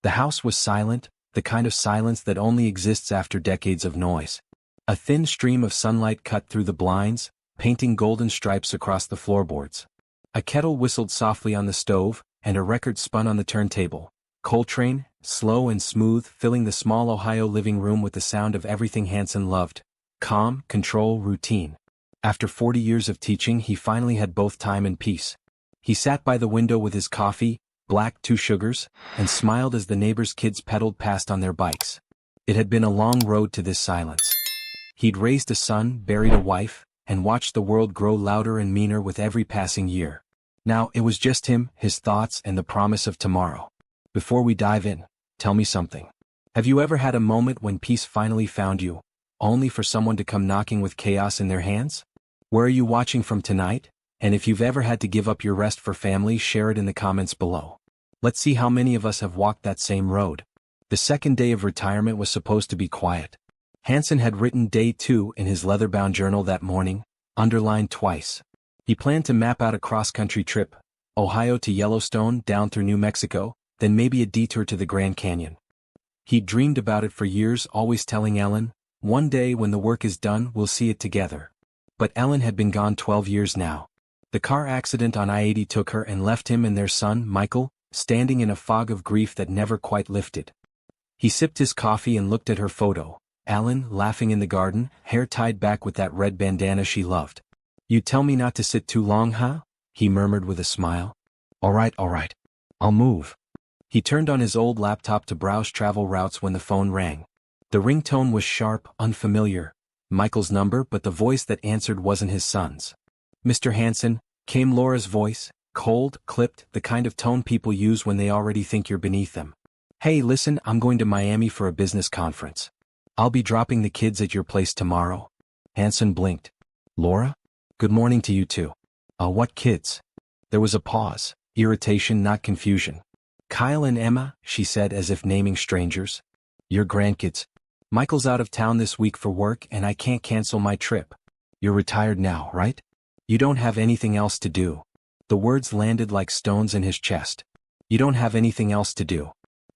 The house was silent, the kind of silence that only exists after decades of noise. A thin stream of sunlight cut through the blinds, painting golden stripes across the floorboards. A kettle whistled softly on the stove, and a record spun on the turntable. Coltrane, slow and smooth, filling the small Ohio living room with the sound of everything Hanson loved. Calm, control, routine. After 40 years of teaching, he finally had both time and peace. He sat by the window with his coffee, black 2 sugars, and smiled as the neighbors' kids pedaled past on their bikes. It had been a long road to this silence. He'd raised a son, buried a wife, and watched the world grow louder and meaner with every passing year. Now it was just him, his thoughts, and the promise of tomorrow. Before we dive in, tell me something. Have you ever had a moment when peace finally found you, only for someone to come knocking with chaos in their hands? Where are you watching from tonight? And if you've ever had to give up your rest for family, share it in the comments below. Let's see how many of us have walked that same road. The second day of retirement was supposed to be quiet. Hanson had written day 2 in his leather-bound journal that morning, underlined twice. He planned to map out a cross-country trip, Ohio to Yellowstone, down through New Mexico, then maybe a detour to the Grand Canyon. He'd dreamed about it for years, always telling Ellen, "One day when the work is done, we'll see it together." But Ellen had been gone 12 years now. The car accident on I-80 took her and left him and their son, Michael, standing in a fog of grief that never quite lifted. He sipped his coffee and looked at her photo, Ellen, laughing in the garden, hair tied back with that red bandana she loved. "You tell me not to sit too long, huh?" he murmured with a smile. All right. I'll move." He turned on his old laptop to browse travel routes when the phone rang. The ringtone was sharp, unfamiliar. Michael's number, but the voice that answered wasn't his son's. "Mr. Hanson," came Laura's voice, cold, clipped, the kind of tone people use when they already think you're beneath them. "Hey, listen, I'm going to Miami for a business conference. I'll be dropping the kids at your place tomorrow." Hanson blinked. "Laura? Good morning to you too." What kids?" There was a pause, irritation, not confusion. "Kyle and Emma," she said as if naming strangers. "Your grandkids. Michael's out of town this week for work and I can't cancel my trip. You're retired now, right? You don't have anything else to do." The words landed like stones in his chest. "You don't have anything else to do."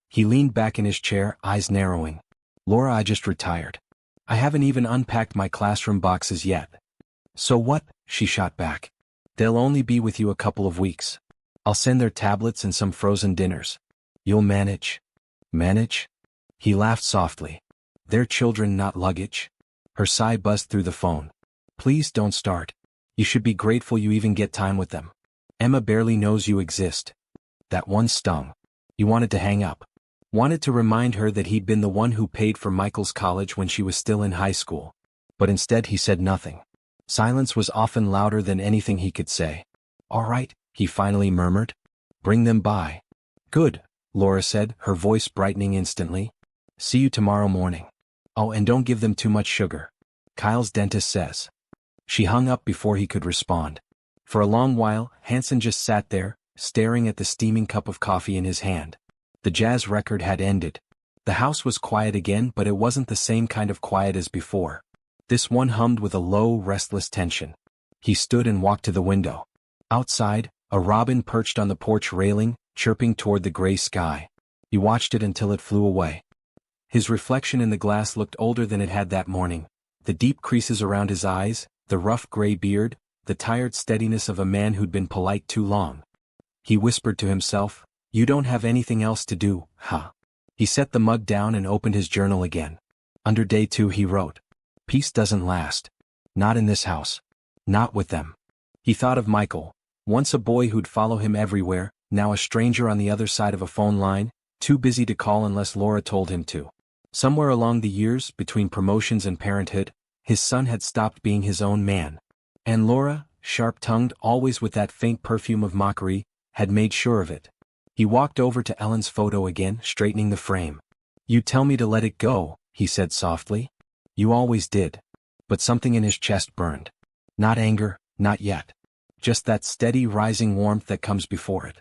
He leaned back in his chair, eyes narrowing. "Laura, I just retired. I haven't even unpacked my classroom boxes yet." "So what?" she shot back. "They'll only be with you a couple of weeks. I'll send their tablets and some frozen dinners. You'll manage." "Manage?" He laughed softly. "They're children, not luggage." Her sigh buzzed through the phone. "Please don't start. You should be grateful you even get time with them. Emma barely knows you exist." That one stung. He wanted to hang up. Wanted to remind her that he'd been the one who paid for Michael's college when she was still in high school. But instead he said nothing. Silence was often louder than anything he could say. "All right," he finally murmured. "Bring them by." "Good," Laura said, her voice brightening instantly. "See you tomorrow morning. Oh, and don't give them too much sugar. Kyle's dentist says." She hung up before he could respond. For a long while, Hanson just sat there, staring at the steaming cup of coffee in his hand. The jazz record had ended. The house was quiet again, but it wasn't the same kind of quiet as before. This one hummed with a low, restless tension. He stood and walked to the window. Outside, a robin perched on the porch railing, chirping toward the gray sky. He watched it until it flew away. His reflection in the glass looked older than it had that morning. The deep creases around his eyes, the rough gray beard, the tired steadiness of a man who'd been polite too long. He whispered to himself, "You don't have anything else to do, huh?" He set the mug down and opened his journal again. Under day 2 he wrote, "Peace doesn't last. Not in this house. Not with them." He thought of Michael, once a boy who'd follow him everywhere, now a stranger on the other side of a phone line, too busy to call unless Laura told him to. Somewhere along the years, between promotions and parenthood, his son had stopped being his own man. And Laura, sharp-tongued, always with that faint perfume of mockery, had made sure of it. He walked over to Ellen's photo again, straightening the frame. "You tell me to let it go," he said softly. "You always did." But something in his chest burned. Not anger, not yet. Just that steady rising warmth that comes before it.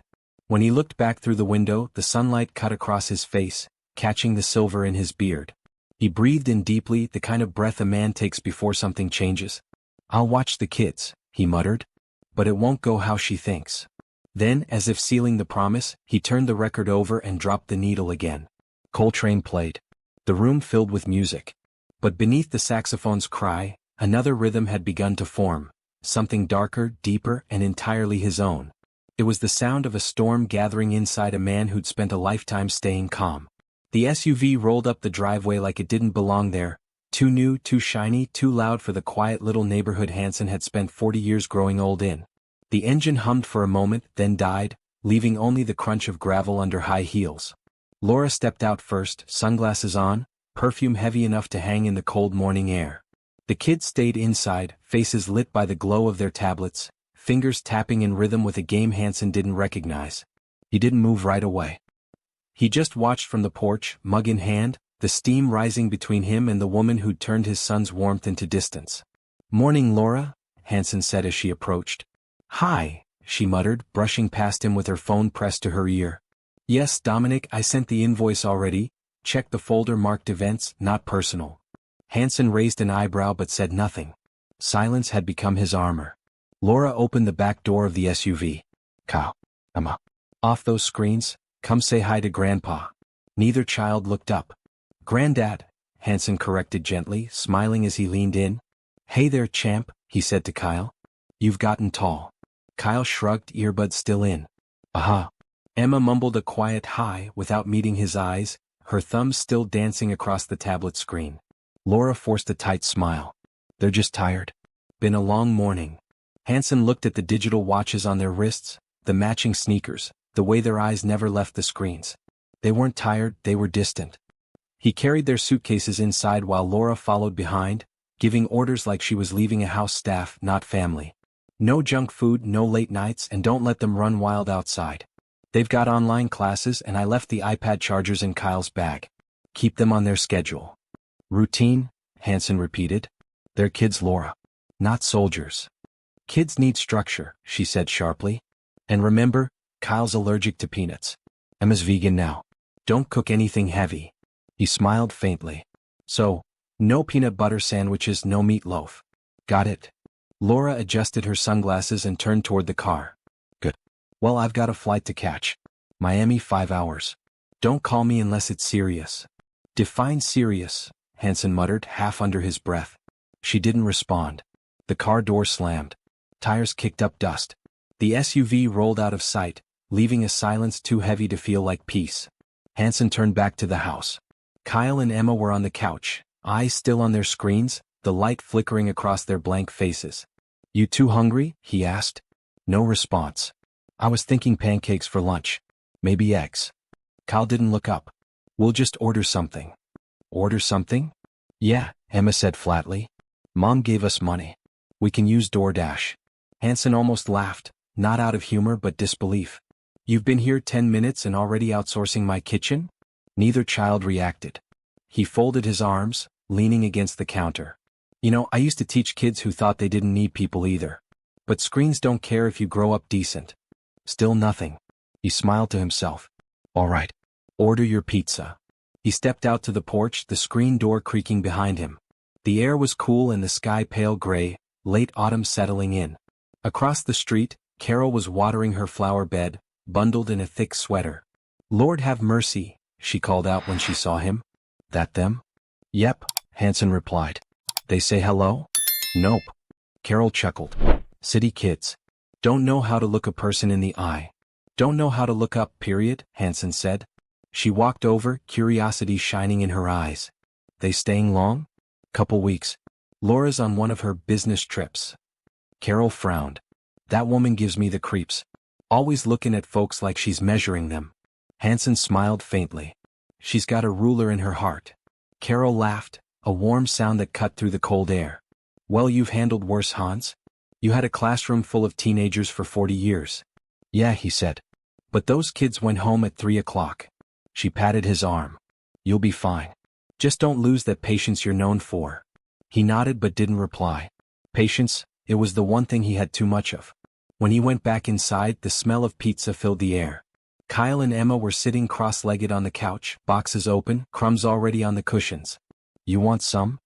When he looked back through the window, the sunlight cut across his face, catching the silver in his beard. He breathed in deeply, the kind of breath a man takes before something changes. "I'll watch the kids," he muttered. "But it won't go how she thinks." Then, as if sealing the promise, he turned the record over and dropped the needle again. Coltrane played. The room filled with music. But beneath the saxophone's cry, another rhythm had begun to form, something darker, deeper, and entirely his own. It was the sound of a storm gathering inside a man who'd spent a lifetime staying calm. The SUV rolled up the driveway like it didn't belong there, too new, too shiny, too loud for the quiet little neighborhood Hanson had spent 40 years growing old in. The engine hummed for a moment, then died, leaving only the crunch of gravel under high heels. Laura stepped out first, sunglasses on, perfume heavy enough to hang in the cold morning air. The kids stayed inside, faces lit by the glow of their tablets, fingers tapping in rhythm with a game Hanson didn't recognize. He didn't move right away. He just watched from the porch, mug in hand, the steam rising between him and the woman who'd turned his son's warmth into distance. "Morning, Laura," Hanson said as she approached. "Hi," she muttered, brushing past him with her phone pressed to her ear. "Yes, Dominic, I sent the invoice already. Check the folder marked events, not personal." Hanson raised an eyebrow but said nothing. Silence had become his armor. Laura opened the back door of the SUV. "Cow. Emma. Off those screens, come say hi to Grandpa." Neither child looked up. "Granddad," Hanson corrected gently, smiling as he leaned in. "Hey there, champ," he said to Kyle. "You've gotten tall." Kyle shrugged, earbuds still in. "Aha." Emma mumbled a quiet hi without meeting his eyes, her thumbs still dancing across the tablet screen. Laura forced a tight smile. "They're just tired. Been a long morning." Hanson looked at the digital watches on their wrists, the matching sneakers, the way their eyes never left the screens. They weren't tired, they were distant. He carried their suitcases inside while Laura followed behind, giving orders like she was leaving a house staff, not family. "No junk food, no late nights, and don't let them run wild outside. They've got online classes and I left the iPad chargers in Kyle's bag. Keep them on their schedule." "Routine," Hanson repeated. "They're kids, Laura. Not soldiers." "Kids need structure," she said sharply. "And remember, Kyle's allergic to peanuts. Emma's vegan now. Don't cook anything heavy." He smiled faintly. "So, no peanut butter sandwiches, no meatloaf. Got it?" Laura adjusted her sunglasses and turned toward the car. "Good. Well, I've got a flight to catch. Miami, 5 hours. Don't call me unless it's serious." "Define serious," Hanson muttered, half under his breath. She didn't respond. The car door slammed. Tires kicked up dust. The SUV rolled out of sight, leaving a silence too heavy to feel like peace. Hanson turned back to the house. Kyle and Emma were on the couch, eyes still on their screens, the light flickering across their blank faces. "You too hungry?" he asked. No response. "I was thinking pancakes for lunch. Maybe eggs." Kyle didn't look up. "We'll just order something." "Order something?" "Yeah," Emma said flatly. "Mom gave us money. We can use DoorDash." Hanson almost laughed, not out of humor but disbelief. "You've been here 10 minutes and already outsourcing my kitchen?" Neither child reacted. He folded his arms, leaning against the counter. "You know, I used to teach kids who thought they didn't need people either. But screens don't care if you grow up decent." Still nothing. He smiled to himself. "All right. Order your pizza." He stepped out to the porch, the screen door creaking behind him. The air was cool and the sky pale gray, late autumn settling in. Across the street, Carol was watering her flower bed, bundled in a thick sweater. "Lord have mercy," she called out when she saw him. "That them?" "Yep," Hanson replied. "They say hello?" "Nope." Carol chuckled. "City kids. Don't know how to look a person in the eye. Don't know how to look up, period," Hanson said. She walked over, curiosity shining in her eyes. "They staying long?" "Couple weeks. Laura's on one of her business trips." Carol frowned. "That woman gives me the creeps. Always looking at folks like she's measuring them." Hanson smiled faintly. "She's got a ruler in her heart." Carol laughed, a warm sound that cut through the cold air. "Well, you've handled worse, Hans. You had a classroom full of teenagers for 40 years. "Yeah," he said. "But those kids went home at 3 o'clock. She patted his arm. "You'll be fine. Just don't lose that patience you're known for." He nodded but didn't reply. Patience, it was the one thing he had too much of. When he went back inside, the smell of pizza filled the air. Kyle and Emma were sitting cross-legged on the couch, boxes open, crumbs already on the cushions. "You want some?"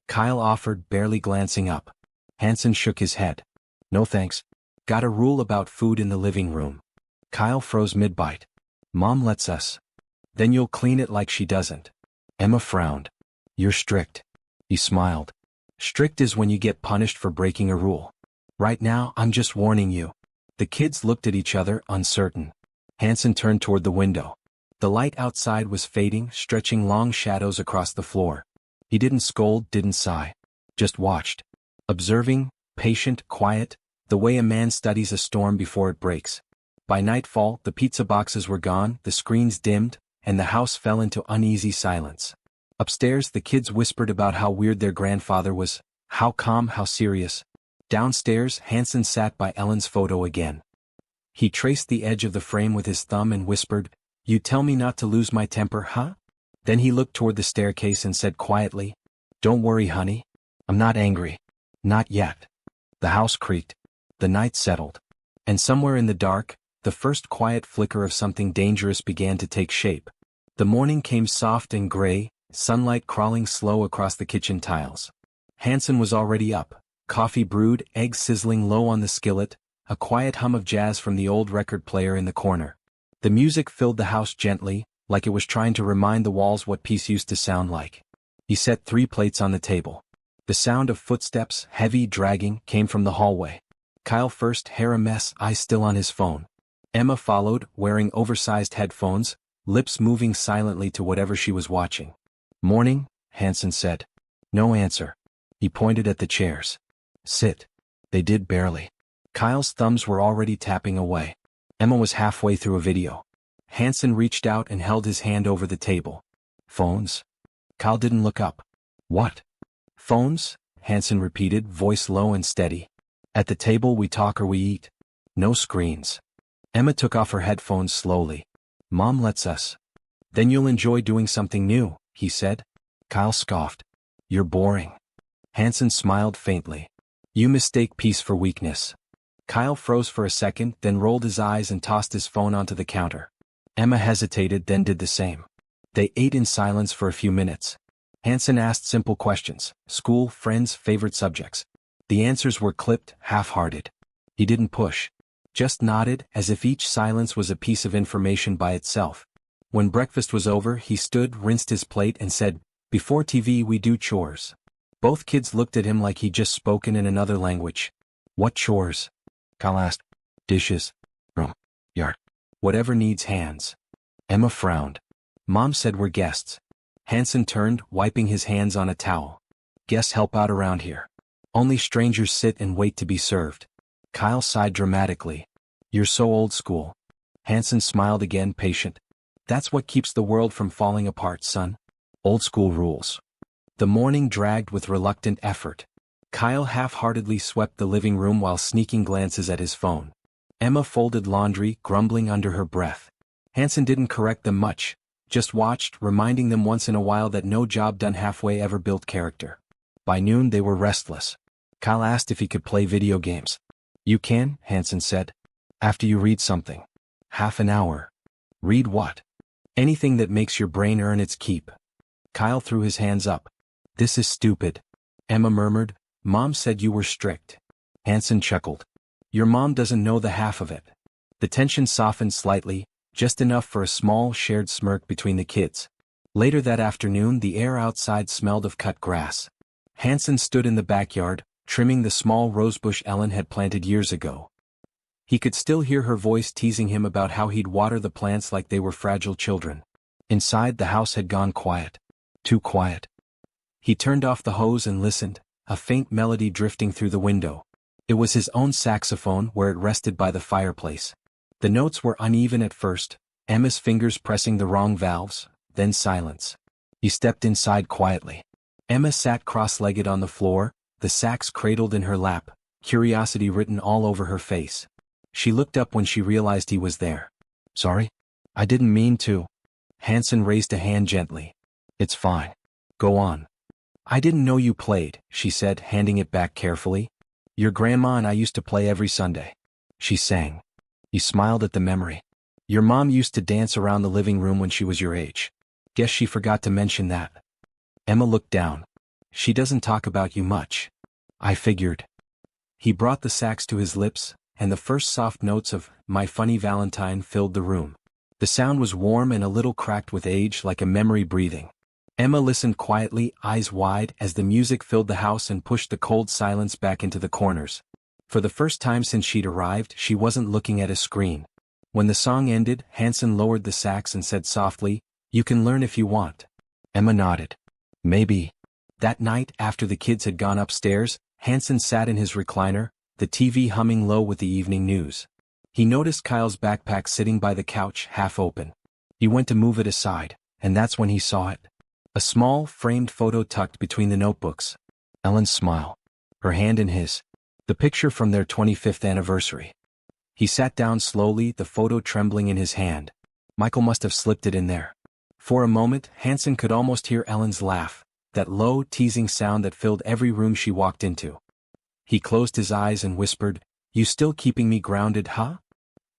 Kyle offered, barely glancing up. Hanson shook his head. "No thanks. Got a rule about food in the living room. Kyle froze mid-bite. Mom lets us. Then you'll clean it like she doesn't. Emma frowned. You're strict. He smiled. Strict is when you get punished for breaking a rule. Right now, I'm just warning you. The kids looked at each other, uncertain. Hanson turned toward the window. The light outside was fading, stretching long shadows across the floor. He didn't scold, didn't sigh. Just watched. Observing, patient, quiet, the way a man studies a storm before it breaks. By nightfall, the pizza boxes were gone, the screens dimmed, and the house fell into uneasy silence. Upstairs, the kids whispered about how weird their grandfather was, how calm, how serious. Downstairs, Hanson sat by Ellen's photo again. He traced the edge of the frame with his thumb and whispered, "You tell me not to lose my temper, huh?" Then he looked toward the staircase and said quietly, "Don't worry, honey. I'm not angry. Not yet." The house creaked. The night settled. And somewhere in the dark, the first quiet flicker of something dangerous began to take shape. The morning came soft and gray, sunlight crawling slow across the kitchen tiles. Hanson was already up, coffee brewed, eggs sizzling low on the skillet, a quiet hum of jazz from the old record player in the corner. The music filled the house gently, like it was trying to remind the walls what peace used to sound like. He set 3 plates on the table. The sound of footsteps, heavy, dragging, came from the hallway. Kyle first, hair a mess, eyes still on his phone. Emma followed, wearing oversized headphones, lips moving silently to whatever she was watching. "Morning," Hanson said. No answer. He pointed at the chairs. "Sit." They did barely. Kyle's thumbs were already tapping away. Emma was halfway through a video. Hanson reached out and held his hand over the table. "Phones?" Kyle didn't look up. "What?" "Phones?" Hanson repeated, voice low and steady. "At the table we talk or we eat. No screens." Emma took off her headphones slowly. "Mom lets us." "Then you'll enjoy doing something new," he said. Kyle scoffed. "You're boring." Hanson smiled faintly. "You mistake peace for weakness." Kyle froze for a second, then rolled his eyes and tossed his phone onto the counter. Emma hesitated, then did the same. They ate in silence for a few minutes. Hanson asked simple questions: school, friends, favorite subjects. The answers were clipped, half-hearted. He didn't push. Just nodded, as if each silence was a piece of information by itself. When breakfast was over, he stood, rinsed his plate, and said, "Before TV we do chores." Both kids looked at him like he'd just spoken in another language. "What chores?" Kyle asked. "Dishes. Room. Yard. Whatever needs hands." Emma frowned. "Mom said we're guests." Hanson turned, wiping his hands on a towel. "Guests help out around here. Only strangers sit and wait to be served." Kyle sighed dramatically. "You're so old school." Hanson smiled again, patient. "That's what keeps the world from falling apart, son. Old school rules." The morning dragged with reluctant effort. Kyle half-heartedly swept the living room while sneaking glances at his phone. Emma folded laundry, grumbling under her breath. Hanson didn't correct them much, just watched, reminding them once in a while that no job done halfway ever built character. By noon they were restless. Kyle asked if he could play video games. "You can," Hanson said. "After you read something. Half an hour." "Read what?" "Anything that makes your brain earn its keep." Kyle threw his hands up. "This is stupid." Emma murmured, "Mom said you were strict." Hanson chuckled. "Your mom doesn't know the half of it." The tension softened slightly, just enough for a small shared smirk between the kids. Later that afternoon the air outside smelled of cut grass. Hanson stood in the backyard, trimming the small rosebush Ellen had planted years ago. He could still hear her voice teasing him about how he'd water the plants like they were fragile children. Inside, the house had gone quiet. Too quiet. He turned off the hose and listened, a faint melody drifting through the window. It was his own saxophone where it rested by the fireplace. The notes were uneven at first, Emma's fingers pressing the wrong valves, then silence. He stepped inside quietly. Emma sat cross-legged on the floor, the sax cradled in her lap, curiosity written all over her face. She looked up when she realized he was there. "Sorry? I didn't mean to." Hanson raised a hand gently. "It's fine. Go on." "I didn't know you played," she said, handing it back carefully. "Your grandma and I used to play every Sunday." She sang. He smiled at the memory. "Your mom used to dance around the living room when she was your age. Guess she forgot to mention that." Emma looked down. "She doesn't talk about you much." "I figured." He brought the sax to his lips, and the first soft notes of My Funny Valentine filled the room. The sound was warm and a little cracked with age, like a memory breathing. Emma listened quietly, eyes wide, as the music filled the house and pushed the cold silence back into the corners. For the first time since she'd arrived, she wasn't looking at a screen. When the song ended, Hanson lowered the sax and said softly, "You can learn if you want." Emma nodded. Maybe. That night, after the kids had gone upstairs, Hanson sat in his recliner, the TV humming low with the evening news. He noticed Kyle's backpack sitting by the couch, half open. He went to move it aside, and that's when he saw it. A small, framed photo tucked between the notebooks. Ellen's smile. Her hand in his. The picture from their 25th anniversary. He sat down slowly, the photo trembling in his hand. Michael must have slipped it in there. For a moment, Hanson could almost hear Ellen's laugh, that low, teasing sound that filled every room she walked into. He closed his eyes and whispered, "You still keeping me grounded, huh?"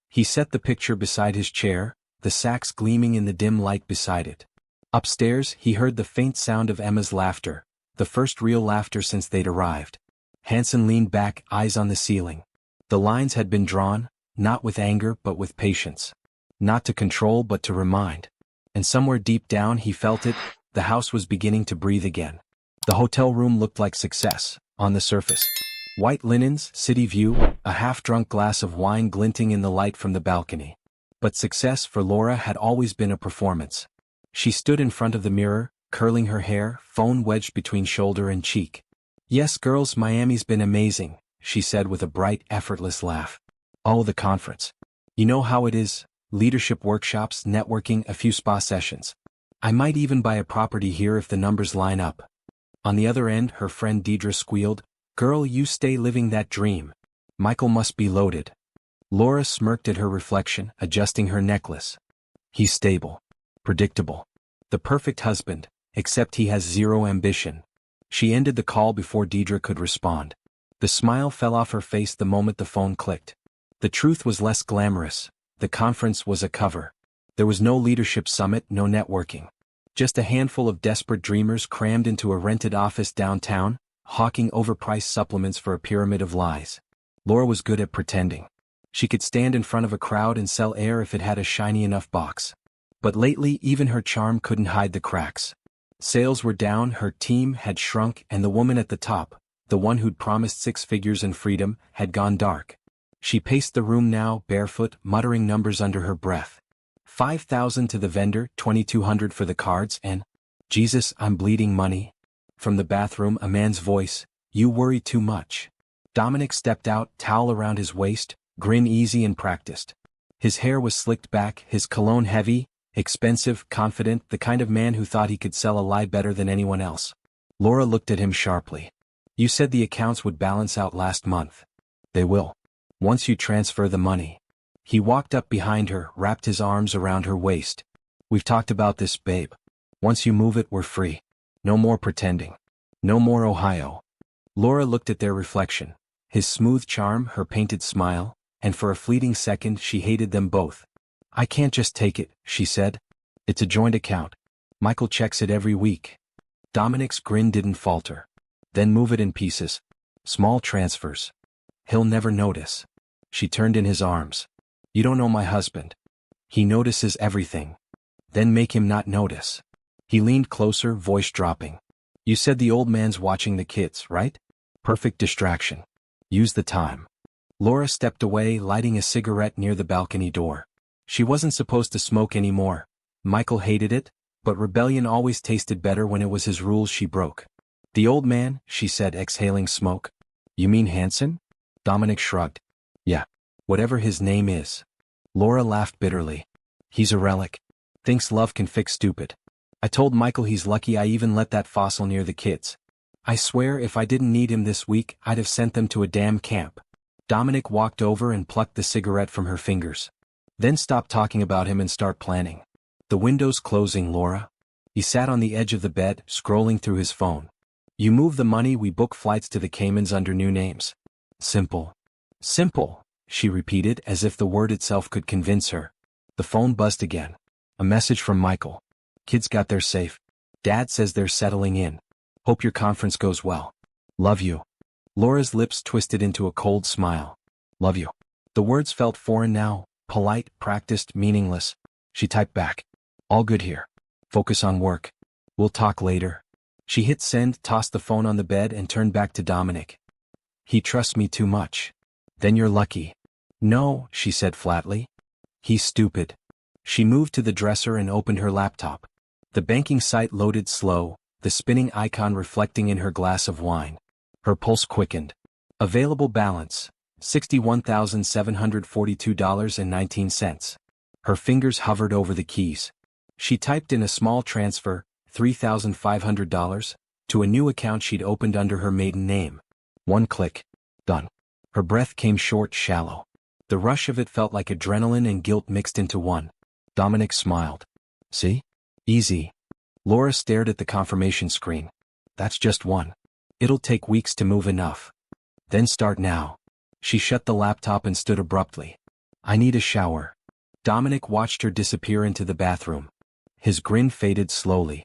He set the picture beside his chair, the sax gleaming in the dim light beside it. Upstairs, he heard the faint sound of Emma's laughter, the first real laughter since they'd arrived. Hanson leaned back, eyes on the ceiling. The lines had been drawn, not with anger but with patience. Not to control but to remind. And somewhere deep down he felt it, the house was beginning to breathe again. The hotel room looked like success, on the surface. White linens, city view, a half-drunk glass of wine glinting in the light from the balcony. But success for Laura had always been a performance. She stood in front of the mirror, curling her hair, phone wedged between shoulder and cheek. "Yes, girls, Miami's been amazing," she said with a bright, effortless laugh. "Oh, the conference. You know how it is, leadership workshops, networking, a few spa sessions. I might even buy a property here if the numbers line up." On the other end, her friend Deidre squealed, "Girl, you stay living that dream. Michael must be loaded." Laura smirked at her reflection, adjusting her necklace. "He's stable. Predictable. The perfect husband, except he has zero ambition." She ended the call before Deidre could respond. The smile fell off her face the moment the phone clicked. The truth was less glamorous. The conference was a cover. There was no leadership summit, no networking. Just a handful of desperate dreamers crammed into a rented office downtown, hawking overpriced supplements for a pyramid of lies. Laura was good at pretending. She could stand in front of a crowd and sell air if it had a shiny enough box. But lately even her charm couldn't hide the cracks. Sales were down, her team had shrunk, and the woman at the top, the one who'd promised 6 figures and freedom, had gone dark. She paced the room now, barefoot, muttering numbers under her breath. 5,000 to the vendor, 2,200 for the cards, and, "Jesus, I'm bleeding money." From the bathroom, a man's voice, "You worry too much." Dominic stepped out, towel around his waist, grin easy and practiced. His hair was slicked back, his cologne heavy, expensive, confident, the kind of man who thought he could sell a lie better than anyone else. Laura looked at him sharply. "You said the accounts would balance out last month." "They will. Once you transfer the money." He walked up behind her, wrapped his arms around her waist. "We've talked about this, babe. Once you move it, we're free. No more pretending. No more Ohio." Laura looked at their reflection. His smooth charm, her painted smile, and for a fleeting second she hated them both. "I can't just take it," she said. "It's a joint account. Michael checks it every week." Dominic's grin didn't falter. "Then move it in pieces. Small transfers. He'll never notice." She turned in his arms. "You don't know my husband. He notices everything. Then make him not notice." He leaned closer, voice dropping. "You said the old man's watching the kids, right? Perfect distraction. Use the time." Laura stepped away, lighting a cigarette near the balcony door. She wasn't supposed to smoke anymore. Michael hated it, but rebellion always tasted better when it was his rules she broke. "The old man," she said, exhaling smoke. "You mean Hanson?" Dominic shrugged. "Yeah. Whatever his name is." Laura laughed bitterly. "He's a relic. Thinks love can fix stupid. I told Michael he's lucky I even let that fossil near the kids. I swear if I didn't need him this week, I'd have sent them to a damn camp." Dominic walked over and plucked the cigarette from her fingers. "Then stop talking about him and start planning." "The window's closing, Laura." He sat on the edge of the bed, scrolling through his phone. "You move the money, we book flights to the Caymans under new names." "Simple." "Simple," she repeated as if the word itself could convince her. The phone buzzed again. A message from Michael. "Kids got there safe. Dad says they're settling in. Hope your conference goes well. Love you." Laura's lips twisted into a cold smile. "Love you." The words felt foreign now, polite, practiced, meaningless. She typed back. All good here. Focus on work. We'll talk later. She hit send, tossed the phone on the bed and turned back to Dominic. He trusts me too much. Then you're lucky. No, she said flatly. He's stupid. She moved to the dresser and opened her laptop. The banking site loaded slow, the spinning icon reflecting in her glass of wine. Her pulse quickened. Available balance, $61,742.19. Her fingers hovered over the keys. She typed in a small transfer, $3,500, to a new account she'd opened under her maiden name. One click. Done. Her breath came short, shallow. The rush of it felt like adrenaline and guilt mixed into one. Dominic smiled. See? Easy. Laura stared at the confirmation screen. That's just one. It'll take weeks to move enough. Then start now. She shut the laptop and stood abruptly. I need a shower. Dominic watched her disappear into the bathroom. His grin faded slowly.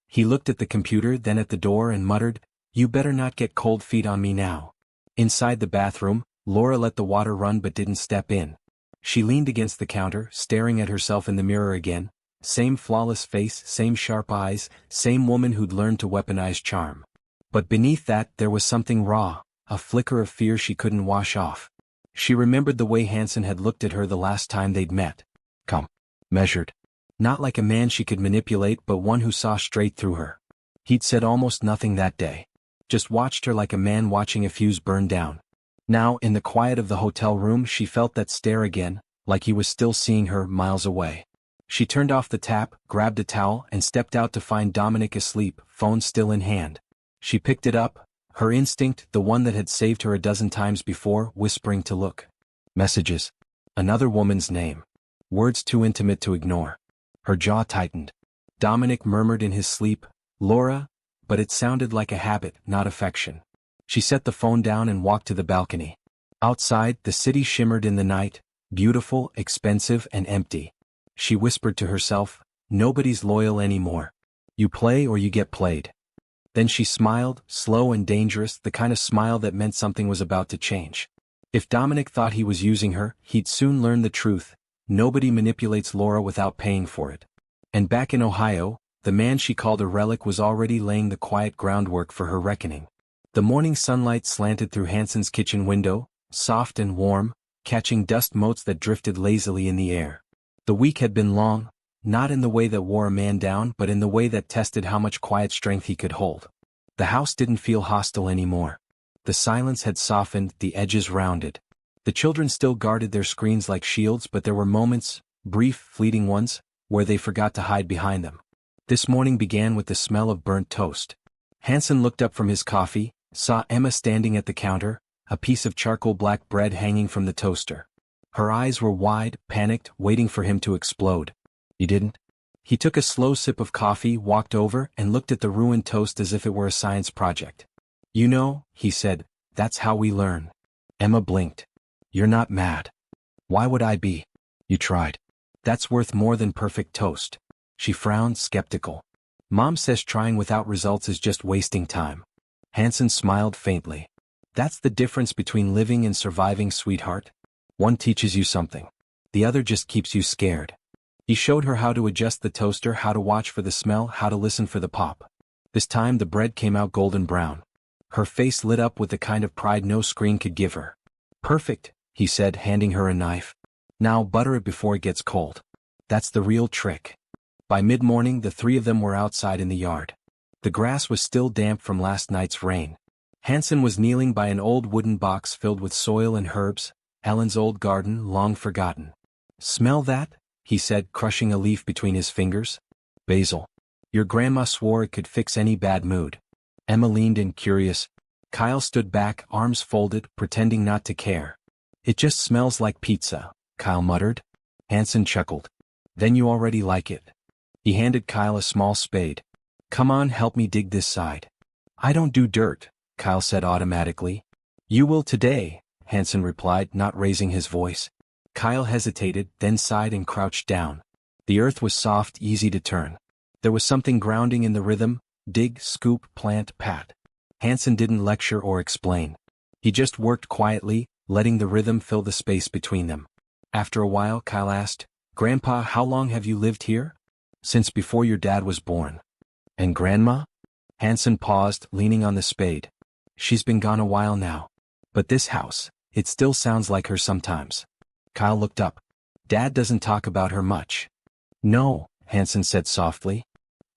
He looked at the computer, then at the door and muttered, You better not get cold feet on me now. Inside the bathroom, Laura let the water run but didn't step in. She leaned against the counter, staring at herself in the mirror again. Same flawless face, same sharp eyes, same woman who'd learned to weaponize charm. But beneath that there was something raw, a flicker of fear she couldn't wash off. She remembered the way Hanson had looked at her the last time they'd met. Calm. Measured. Not like a man she could manipulate but one who saw straight through her. He'd said almost nothing that day. Just watched her like a man watching a fuse burn down. Now, in the quiet of the hotel room, she felt that stare again, like he was still seeing her miles away. She turned off the tap, grabbed a towel, and stepped out to find Dominic asleep, phone still in hand. She picked it up, her instinct, the one that had saved her a dozen times before, whispering to look. Messages. Another woman's name. Words too intimate to ignore. Her jaw tightened. Dominic murmured in his sleep, Laura, but it sounded like a habit, not affection. She set the phone down and walked to the balcony. Outside, the city shimmered in the night, beautiful, expensive, and empty. She whispered to herself, Nobody's loyal anymore. You play or you get played. Then she smiled, slow and dangerous, the kind of smile that meant something was about to change. If Dominic thought he was using her, he'd soon learn the truth. Nobody manipulates Laura without paying for it. And back in Ohio, the man she called a relic was already laying the quiet groundwork for her reckoning. The morning sunlight slanted through Hanson's kitchen window, soft and warm, catching dust motes that drifted lazily in the air. The week had been long, not in the way that wore a man down but in the way that tested how much quiet strength he could hold. The house didn't feel hostile anymore. The silence had softened, the edges rounded. The children still guarded their screens like shields, but there were moments, brief, fleeting ones, where they forgot to hide behind them. This morning began with the smell of burnt toast. Hanson looked up from his coffee, saw Emma standing at the counter, a piece of charcoal black bread hanging from the toaster. Her eyes were wide, panicked, waiting for him to explode. You didn't? He took a slow sip of coffee, walked over, and looked at the ruined toast as if it were a science project. You know, he said, that's how we learn. Emma blinked. You're not mad. Why would I be? You tried. That's worth more than perfect toast. She frowned, skeptical. Mom says trying without results is just wasting time. Hanson smiled faintly. That's the difference between living and surviving, sweetheart. One teaches you something. The other just keeps you scared. He showed her how to adjust the toaster, how to watch for the smell, how to listen for the pop. This time the bread came out golden brown. Her face lit up with the kind of pride no screen could give her. Perfect, he said, handing her a knife. Now butter it before it gets cold. That's the real trick. By mid-morning the three of them were outside in the yard. The grass was still damp from last night's rain. Hanson was kneeling by an old wooden box filled with soil and herbs, Ellen's old garden, long forgotten. Smell that? He said, crushing a leaf between his fingers. Basil. Your grandma swore it could fix any bad mood. Emma leaned in, curious. Kyle stood back, arms folded, pretending not to care. It just smells like pizza, Kyle muttered. Hanson chuckled. Then you already like it. He handed Kyle a small spade. Come on, help me dig this side. I don't do dirt, Kyle said automatically. You will today, Hanson replied, not raising his voice. Kyle hesitated, then sighed and crouched down. The earth was soft, easy to turn. There was something grounding in the rhythm, dig, scoop, plant, pat. Hanson didn't lecture or explain. He just worked quietly, letting the rhythm fill the space between them. After a while, Kyle asked, "Grandpa, how long have you lived here?" "Since before your dad was born." "And Grandma?" Hanson paused, leaning on the spade. "She's been gone a while now. But this house, it still sounds like her sometimes." Kyle looked up. "Dad doesn't talk about her much." "No," Hanson said softly.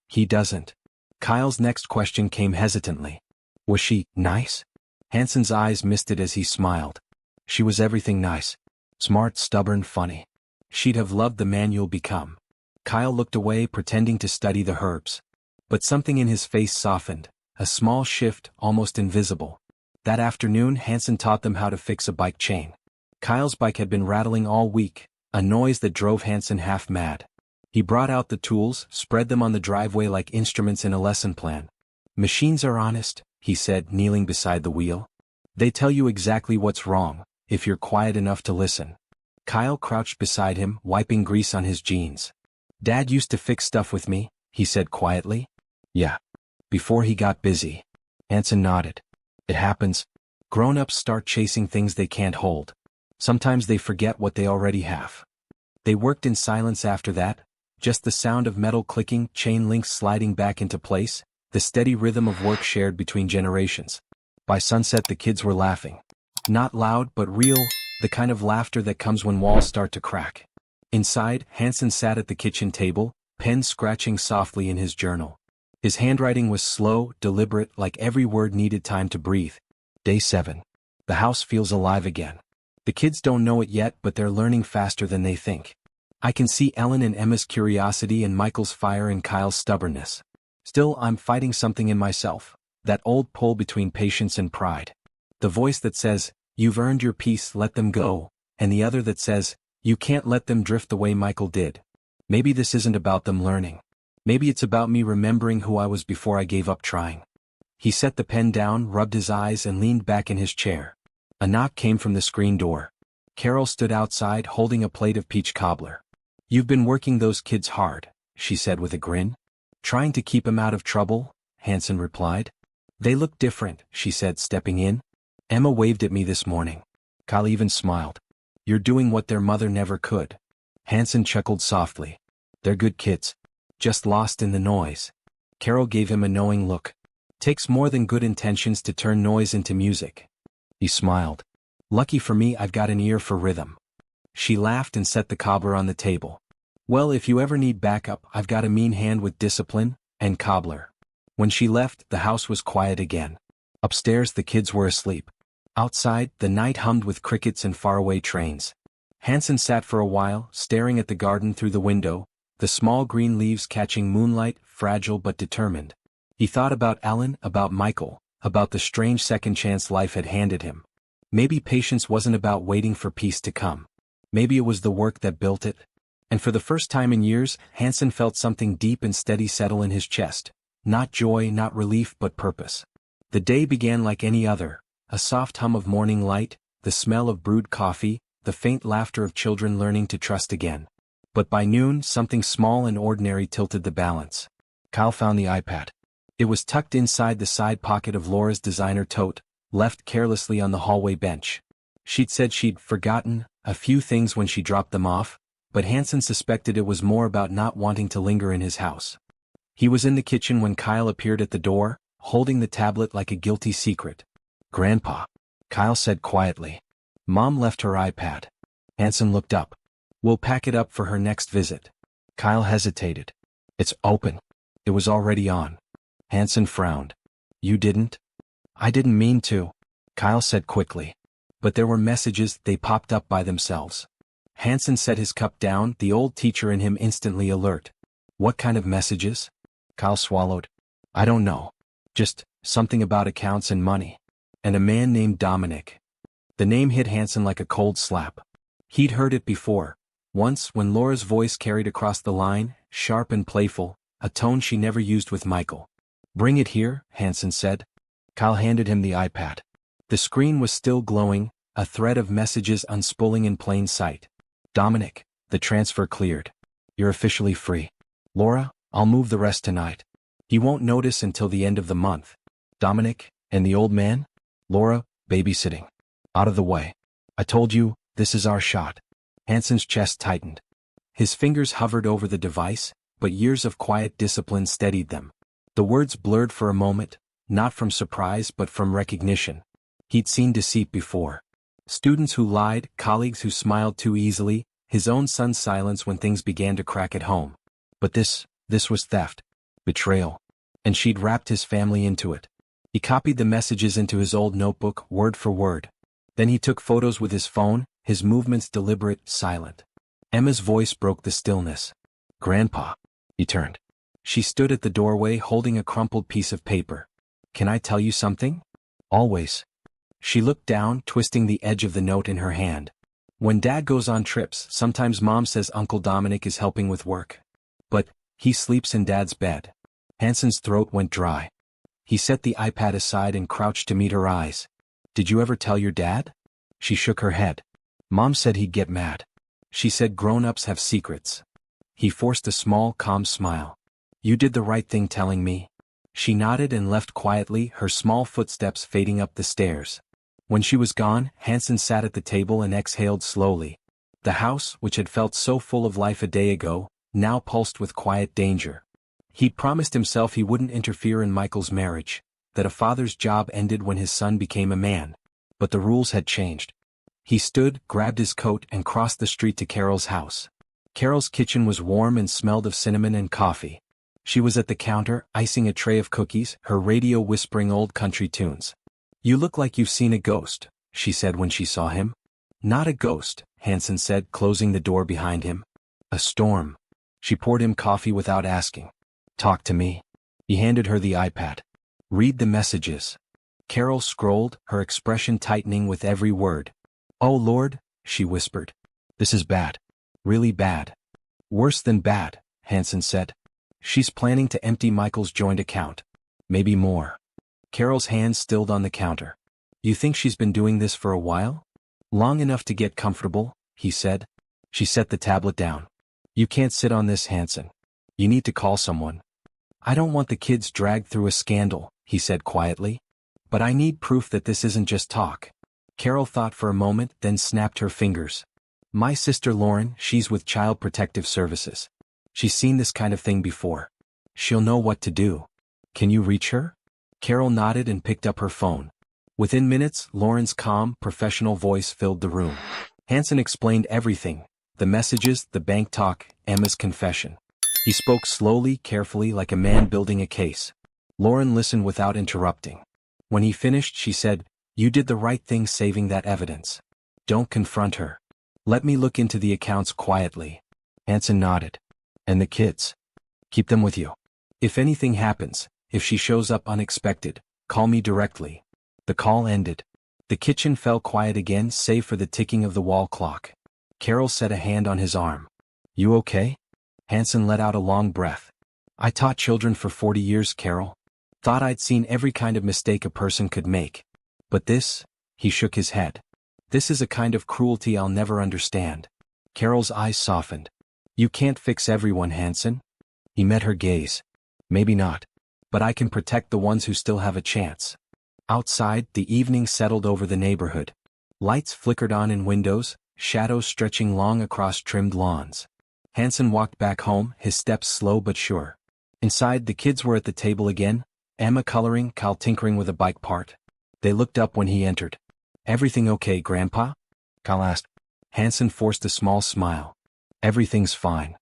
"He doesn't." Kyle's next question came hesitantly. "Was she nice?" Hanson's eyes misted as he smiled. "She was everything nice. Smart, stubborn, funny. She'd have loved the man you'll become." Kyle looked away, pretending to study the herbs. But something in his face softened, a small shift, almost invisible. That afternoon, Hanson taught them how to fix a bike chain. Kyle's bike had been rattling all week, a noise that drove Hanson half mad. He brought out the tools, spread them on the driveway like instruments in a lesson plan. "Machines are honest," he said, kneeling beside the wheel. "They tell you exactly what's wrong, if you're quiet enough to listen." Kyle crouched beside him, wiping grease on his jeans. "Dad used to fix stuff with me," he said quietly. "Yeah. Before he got busy." Hanson nodded. "It happens. Grown-ups start chasing things they can't hold. Sometimes they forget what they already have." They worked in silence after that, just the sound of metal clicking, chain links sliding back into place, the steady rhythm of work shared between generations. By sunset the kids were laughing. Not loud but real, the kind of laughter that comes when walls start to crack. Inside, Hanson sat at the kitchen table, pen scratching softly in his journal. His handwriting was slow, deliberate, like every word needed time to breathe. Day 7. The house feels alive again. The kids don't know it yet, but they're learning faster than they think. I can see Ellen and Emma's curiosity and Michael's fire and Kyle's stubbornness. Still, I'm fighting something in myself, that old pull between patience and pride. The voice that says, "You've earned your peace, let them go," and the other that says, "You can't let them drift the way Michael did." Maybe this isn't about them learning. Maybe it's about me remembering who I was before I gave up trying. He set the pen down, rubbed his eyes, and leaned back in his chair. A knock came from the screen door. Carol stood outside, holding a plate of peach cobbler. "You've been working those kids hard," she said with a grin. "Trying to keep 'em out of trouble," Hanson replied. "They look different," she said, stepping in. "Emma waved at me this morning." Kyle even smiled. "You're doing what their mother never could." Hanson chuckled softly. "They're good kids. Just lost in the noise." Carol gave him a knowing look. "Takes more than good intentions to turn noise into music." He smiled. "Lucky for me, I've got an ear for rhythm." She laughed and set the cobbler on the table. "Well, if you ever need backup, I've got a mean hand with discipline and cobbler." When she left, the house was quiet again. Upstairs, the kids were asleep. Outside, the night hummed with crickets and faraway trains. Hanson sat for a while, staring at the garden through the window, the small green leaves catching moonlight, fragile but determined. He thought about Ellen, about Michael, about the strange second chance life had handed him. Maybe patience wasn't about waiting for peace to come. Maybe it was the work that built it. And for the first time in years, Hanson felt something deep and steady settle in his chest. Not joy, not relief, but purpose. The day began like any other, a soft hum of morning light, the smell of brewed coffee, the faint laughter of children learning to trust again. But by noon, something small and ordinary tilted the balance. Kyle found the iPad. It was tucked inside the side pocket of Laura's designer tote, left carelessly on the hallway bench. She'd said she'd forgotten a few things when she dropped them off, but Hanson suspected it was more about not wanting to linger in his house. He was in the kitchen when Kyle appeared at the door, holding the tablet like a guilty secret. "Grandpa," Kyle said quietly. "Mom left her iPad." Hanson looked up. "We'll pack it up for her next visit." Kyle hesitated. "It's open." It was already on. Hanson frowned. "You didn't?" "I didn't mean to," Kyle said quickly. But there were messages, they popped up by themselves. Hanson set his cup down, the old teacher in him instantly alert. "What kind of messages?" Kyle swallowed. "I don't know. Just something about accounts and money. And a man named Dominic." The name hit Hanson like a cold slap. He'd heard it before. Once, when Laura's voice carried across the line, sharp and playful, a tone she never used with Michael. "Bring it here," Hanson said. Kyle handed him the iPad. The screen was still glowing, a thread of messages unspooling in plain sight. "Dominic, the transfer cleared. You're officially free. Laura, I'll move the rest tonight. He won't notice until the end of the month. Dominic, and the old man? Laura, babysitting. Out of the way." I told you, this is our shot. Hanson's chest tightened. His fingers hovered over the device, but years of quiet discipline steadied them. The words blurred for a moment, not from surprise but from recognition. He'd seen deceit before. Students who lied, colleagues who smiled too easily, his own son's silence when things began to crack at home. But this was theft. Betrayal. And she'd wrapped his family into it. He copied the messages into his old notebook, word for word. Then he took photos with his phone, his movements deliberate, silent. Emma's voice broke the stillness. Grandpa. He turned. She stood at the doorway holding a crumpled piece of paper. Can I tell you something? Always. She looked down, twisting the edge of the note in her hand. When Dad goes on trips, sometimes Mom says Uncle Dominic is helping with work. But he sleeps in Dad's bed. Hanson's throat went dry. He set the iPad aside and crouched to meet her eyes. Did you ever tell your dad? She shook her head. Mom said he'd get mad. She said grown-ups have secrets. He forced a small, calm smile. You did the right thing telling me. She nodded and left quietly, her small footsteps fading up the stairs. When she was gone, Hanson sat at the table and exhaled slowly. The house, which had felt so full of life a day ago, now pulsed with quiet danger. He'd promised himself he wouldn't interfere in Michael's marriage, that a father's job ended when his son became a man. But the rules had changed. He stood, grabbed his coat and crossed the street to Carol's house. Carol's kitchen was warm and smelled of cinnamon and coffee. She was at the counter, icing a tray of cookies, her radio whispering old country tunes. You look like you've seen a ghost, she said when she saw him. Not a ghost, Hanson said, closing the door behind him. A storm. She poured him coffee without asking. Talk to me. He handed her the iPad. Read the messages. Carol scrolled, her expression tightening with every word. Oh Lord, she whispered. This is bad. Really bad. Worse than bad, Hanson said. She's planning to empty Michael's joint account. Maybe more. Carol's hands stilled on the counter. You think she's been doing this for a while? Long enough to get comfortable, he said. She set the tablet down. You can't sit on this, Hanson. You need to call someone. I don't want the kids dragged through a scandal, he said quietly. But I need proof that this isn't just talk. Carol thought for a moment, then snapped her fingers. My sister Lauren, she's with Child Protective Services. She's seen this kind of thing before. She'll know what to do. Can you reach her? Carol nodded and picked up her phone. Within minutes, Lauren's calm, professional voice filled the room. Hanson explained everything. The messages, the bank talk, Emma's confession. He spoke slowly, carefully, like a man building a case. Lauren listened without interrupting. When he finished, she said, You did the right thing saving that evidence. Don't confront her. Let me look into the accounts quietly. Hanson nodded. And the kids? Keep them with you. If anything happens, if she shows up unexpected, call me directly. The call ended. The kitchen fell quiet again, save for the ticking of the wall clock. Carol set a hand on his arm. You okay? Hanson let out a long breath. I taught children for 40 years, Carol. Thought I'd seen every kind of mistake a person could make. But this, he shook his head. This is a kind of cruelty I'll never understand. Carol's eyes softened. You can't fix everyone, Hanson. He met her gaze. Maybe not. But I can protect the ones who still have a chance. Outside, the evening settled over the neighborhood. Lights flickered on in windows, shadows stretching long across trimmed lawns. Hanson walked back home, his steps slow but sure. Inside, the kids were at the table again, Emma coloring, Cal tinkering with a bike part. They looked up when he entered. Everything okay, Grandpa? Cal asked. Hanson forced a small smile. Everything's fine.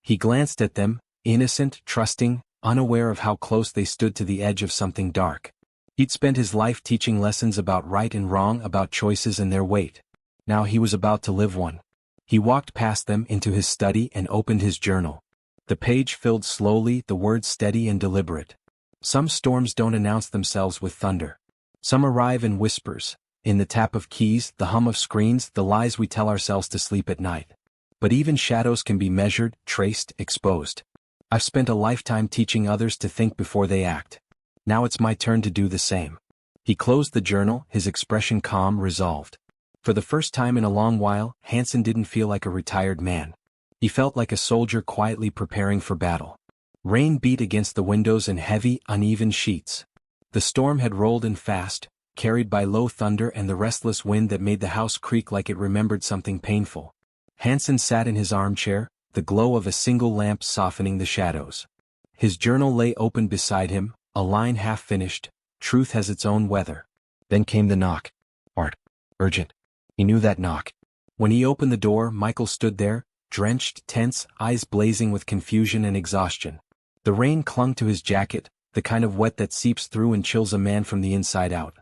He glanced at them, innocent, trusting, unaware of how close they stood to the edge of something dark. He'd spent his life teaching lessons about right and wrong, about choices and their weight. Now he was about to live one. He walked past them into his study and opened his journal. The page filled slowly, the words steady and deliberate. Some storms don't announce themselves with thunder. Some arrive in whispers, in the tap of keys, the hum of screens, the lies we tell ourselves to sleep at night. But even shadows can be measured, traced, exposed. I've spent a lifetime teaching others to think before they act. Now it's my turn to do the same. He closed the journal, his expression calm, resolved. For the first time in a long while, Hanson didn't feel like a retired man. He felt like a soldier quietly preparing for battle. Rain beat against the windows in heavy, uneven sheets. The storm had rolled in fast, carried by low thunder and the restless wind that made the house creak like it remembered something painful. Hanson sat in his armchair, the glow of a single lamp softening the shadows. His journal lay open beside him, a line half finished. Truth has its own weather. Then came the knock. Art. Urgent. He knew that knock. When he opened the door, Michael stood there, drenched, tense, eyes blazing with confusion and exhaustion. The rain clung to his jacket, the kind of wet that seeps through and chills a man from the inside out.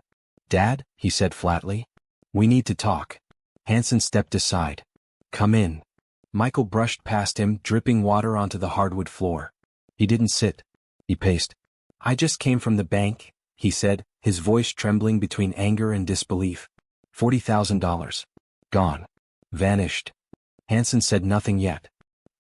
"Dad," he said flatly. "We need to talk." Hanson stepped aside. "Come in." Michael brushed past him, dripping water onto the hardwood floor. He didn't sit. He paced. "I just came from the bank," he said, his voice trembling between anger and disbelief. $40,000. Gone. Vanished. Hanson said nothing yet.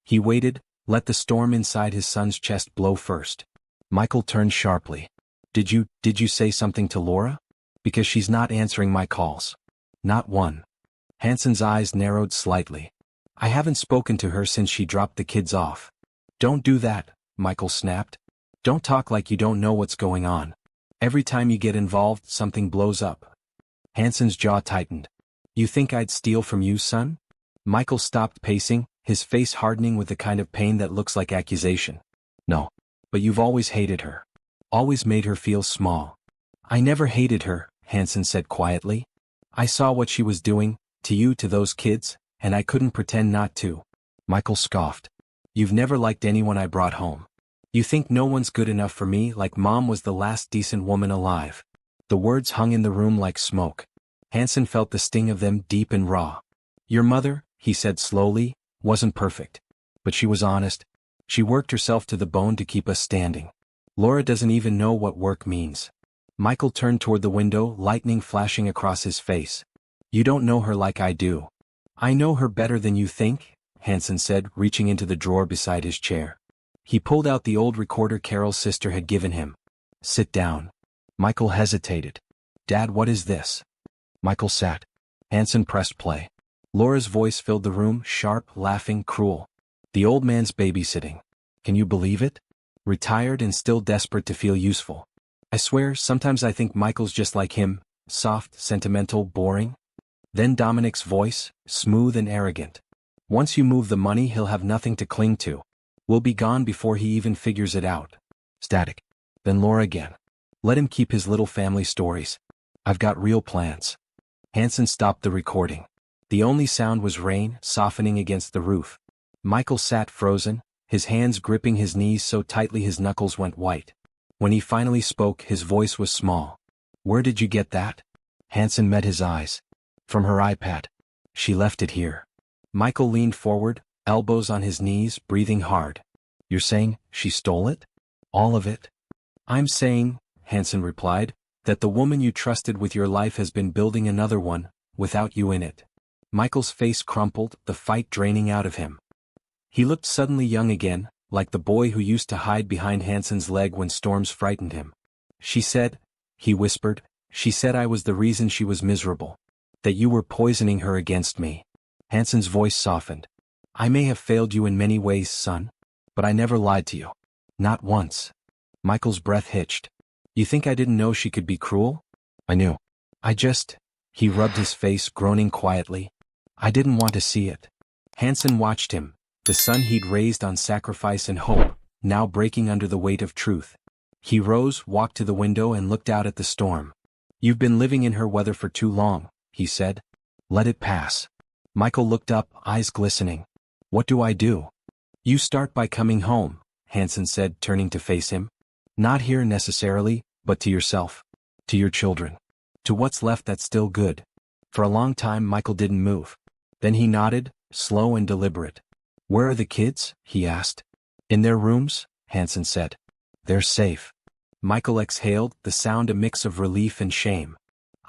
He waited, let the storm inside his son's chest blow first. Michael turned sharply. Did you say something to Laura? Because she's not answering my calls." "Not one." Hanson's eyes narrowed slightly. "I haven't spoken to her since she dropped the kids off." "Don't do that," Michael snapped. "Don't talk like you don't know what's going on. Every time you get involved, something blows up." Hanson's jaw tightened. "You think I'd steal from you, son?" Michael stopped pacing, his face hardening with the kind of pain that looks like accusation. "No. But you've always hated her. Always made her feel small." "I never hated her," Hanson said quietly. "I saw what she was doing, to you, to those kids, and I couldn't pretend not to." Michael scoffed. "You've never liked anyone I brought home. You think no one's good enough for me, like Mom was the last decent woman alive." The words hung in the room like smoke. Hanson felt the sting of them deep and raw. "Your mother," he said slowly, "wasn't perfect. But she was honest. She worked herself to the bone to keep us standing. Laura doesn't even know what work means." Michael turned toward the window, lightning flashing across his face. "You don't know her like I do." "I know her better than you think," Hanson said, reaching into the drawer beside his chair. He pulled out the old recorder Carol's sister had given him. "Sit down." Michael hesitated. "Dad, what is this?" Michael sat. Hanson pressed play. Laura's voice filled the room, sharp, laughing, cruel. "The old man's babysitting. Can you believe it? Retired and still desperate to feel useful. I swear, sometimes I think Michael's just like him, soft, sentimental, boring." Then Dominic's voice, smooth and arrogant. "Once you move the money, he'll have nothing to cling to. We'll be gone before he even figures it out." Static. Then Laura again. "Let him keep his little family stories. I've got real plans." Hanson stopped the recording. The only sound was rain, softening against the roof. Michael sat frozen, his hands gripping his knees so tightly his knuckles went white. When he finally spoke, his voice was small. "Where did you get that?" Hanson met his eyes. "From her iPad. She left it here." Michael leaned forward, elbows on his knees, breathing hard. "You're saying she stole it? All of it?" "I'm saying," Hanson replied, "that the woman you trusted with your life has been building another one, without you in it." Michael's face crumpled, the fight draining out of him. He looked suddenly young again, like the boy who used to hide behind Hanson's leg when storms frightened him. "She said," he whispered, "she said I was the reason she was miserable. That you were poisoning her against me." Hanson's voice softened. "I may have failed you in many ways, son. But I never lied to you. Not once." Michael's breath hitched. "You think I didn't know she could be cruel?" "I knew. He rubbed his face, groaning quietly. "I didn't want to see it." Hanson watched him, the son he'd raised on sacrifice and hope, now breaking under the weight of truth. He rose, walked to the window and looked out at the storm. "You've been living in her weather for too long," he said. "Let it pass." Michael looked up, eyes glistening. "What do I do?" "You start by coming home," Hanson said, turning to face him. "Not here necessarily, but to yourself. To your children. To what's left that's still good." For a long time Michael didn't move. Then he nodded, slow and deliberate. "Where are the kids?" he asked. "In their rooms," Hanson said. "They're safe." Michael exhaled, the sound a mix of relief and shame.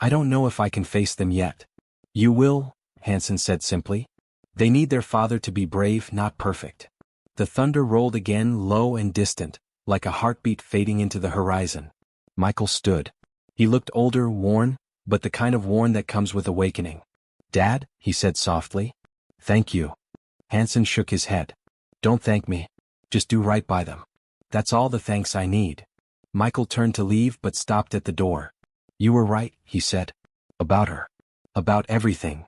"I don't know if I can face them yet." "You will," Hanson said simply. "They need their father to be brave, not perfect." The thunder rolled again, low and distant, like a heartbeat fading into the horizon. Michael stood. He looked older, worn, but the kind of worn that comes with awakening. "Dad," he said softly. "Thank you." Hanson shook his head. "Don't thank me. Just do right by them. That's all the thanks I need." Michael turned to leave but stopped at the door. You were right, he said. About her. About everything.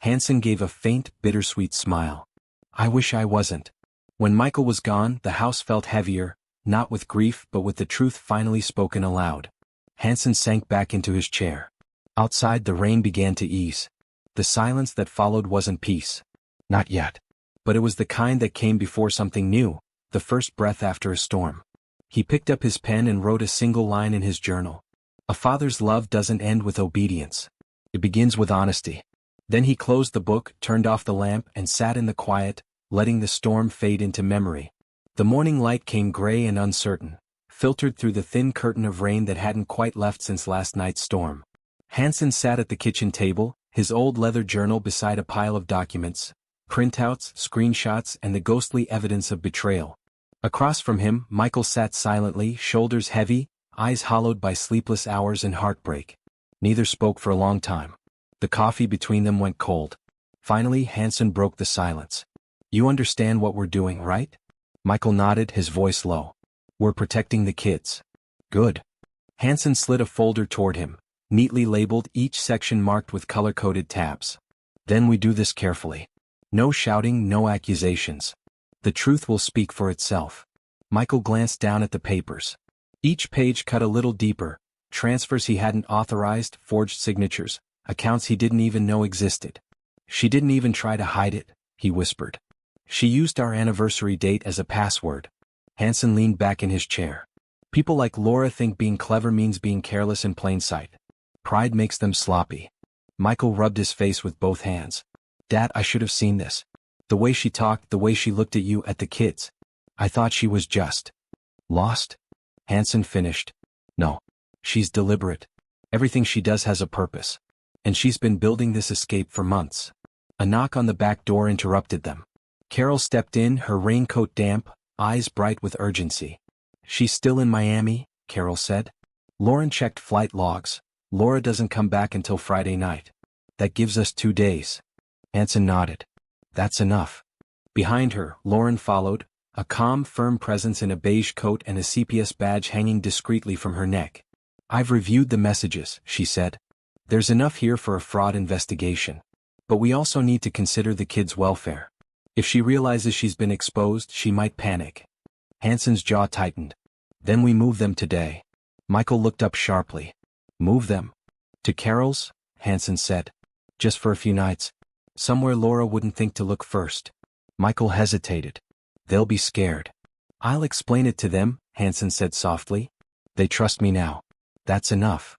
Hanson gave a faint, bittersweet smile. I wish I wasn't. When Michael was gone, the house felt heavier, not with grief but with the truth finally spoken aloud. Hanson sank back into his chair. Outside the rain began to ease. The silence that followed wasn't peace. Not yet. But it was the kind that came before something new, the first breath after a storm. He picked up his pen and wrote a single line in his journal. A father's love doesn't end with obedience. It begins with honesty. Then he closed the book, turned off the lamp, and sat in the quiet, letting the storm fade into memory. The morning light came gray and uncertain, filtered through the thin curtain of rain that hadn't quite left since last night's storm. Hanson sat at the kitchen table, his old leather journal beside a pile of documents, printouts, screenshots, and the ghostly evidence of betrayal. Across from him, Michael sat silently, shoulders heavy, eyes hollowed by sleepless hours and heartbreak. Neither spoke for a long time. The coffee between them went cold. Finally, Hanson broke the silence. You understand what we're doing, right? Michael nodded, his voice low. We're protecting the kids. Good. Hanson slid a folder toward him, neatly labeled, each section marked with color-coded tabs. Then we do this carefully. No shouting, no accusations. The truth will speak for itself. Michael glanced down at the papers. Each page cut a little deeper, transfers he hadn't authorized, forged signatures, accounts he didn't even know existed. She didn't even try to hide it, he whispered. She used our anniversary date as a password. Hanson leaned back in his chair. People like Laura think being clever means being careless in plain sight. Pride makes them sloppy. Michael rubbed his face with both hands. Dad, I should have seen this. The way she talked, the way she looked at you, at the kids. I thought she was just lost. Hanson finished. No. She's deliberate. Everything she does has a purpose. And she's been building this escape for months. A knock on the back door interrupted them. Carol stepped in, her raincoat damp, eyes bright with urgency. She's still in Miami, Carol said. Lauren checked flight logs. Laura doesn't come back until Friday night. That gives us 2 days. Hanson nodded. That's enough. Behind her, Lauren followed, a calm, firm presence in a beige coat and a CPS badge hanging discreetly from her neck. I've reviewed the messages, she said. There's enough here for a fraud investigation. But we also need to consider the kids' welfare. If she realizes she's been exposed, she might panic. Hanson's jaw tightened. Then we move them today. Michael looked up sharply. Move them? To Carol's? Hanson said. Just for a few nights. Somewhere Laura wouldn't think to look first. Michael hesitated. They'll be scared. I'll explain it to them, Hanson said softly. They trust me now. That's enough.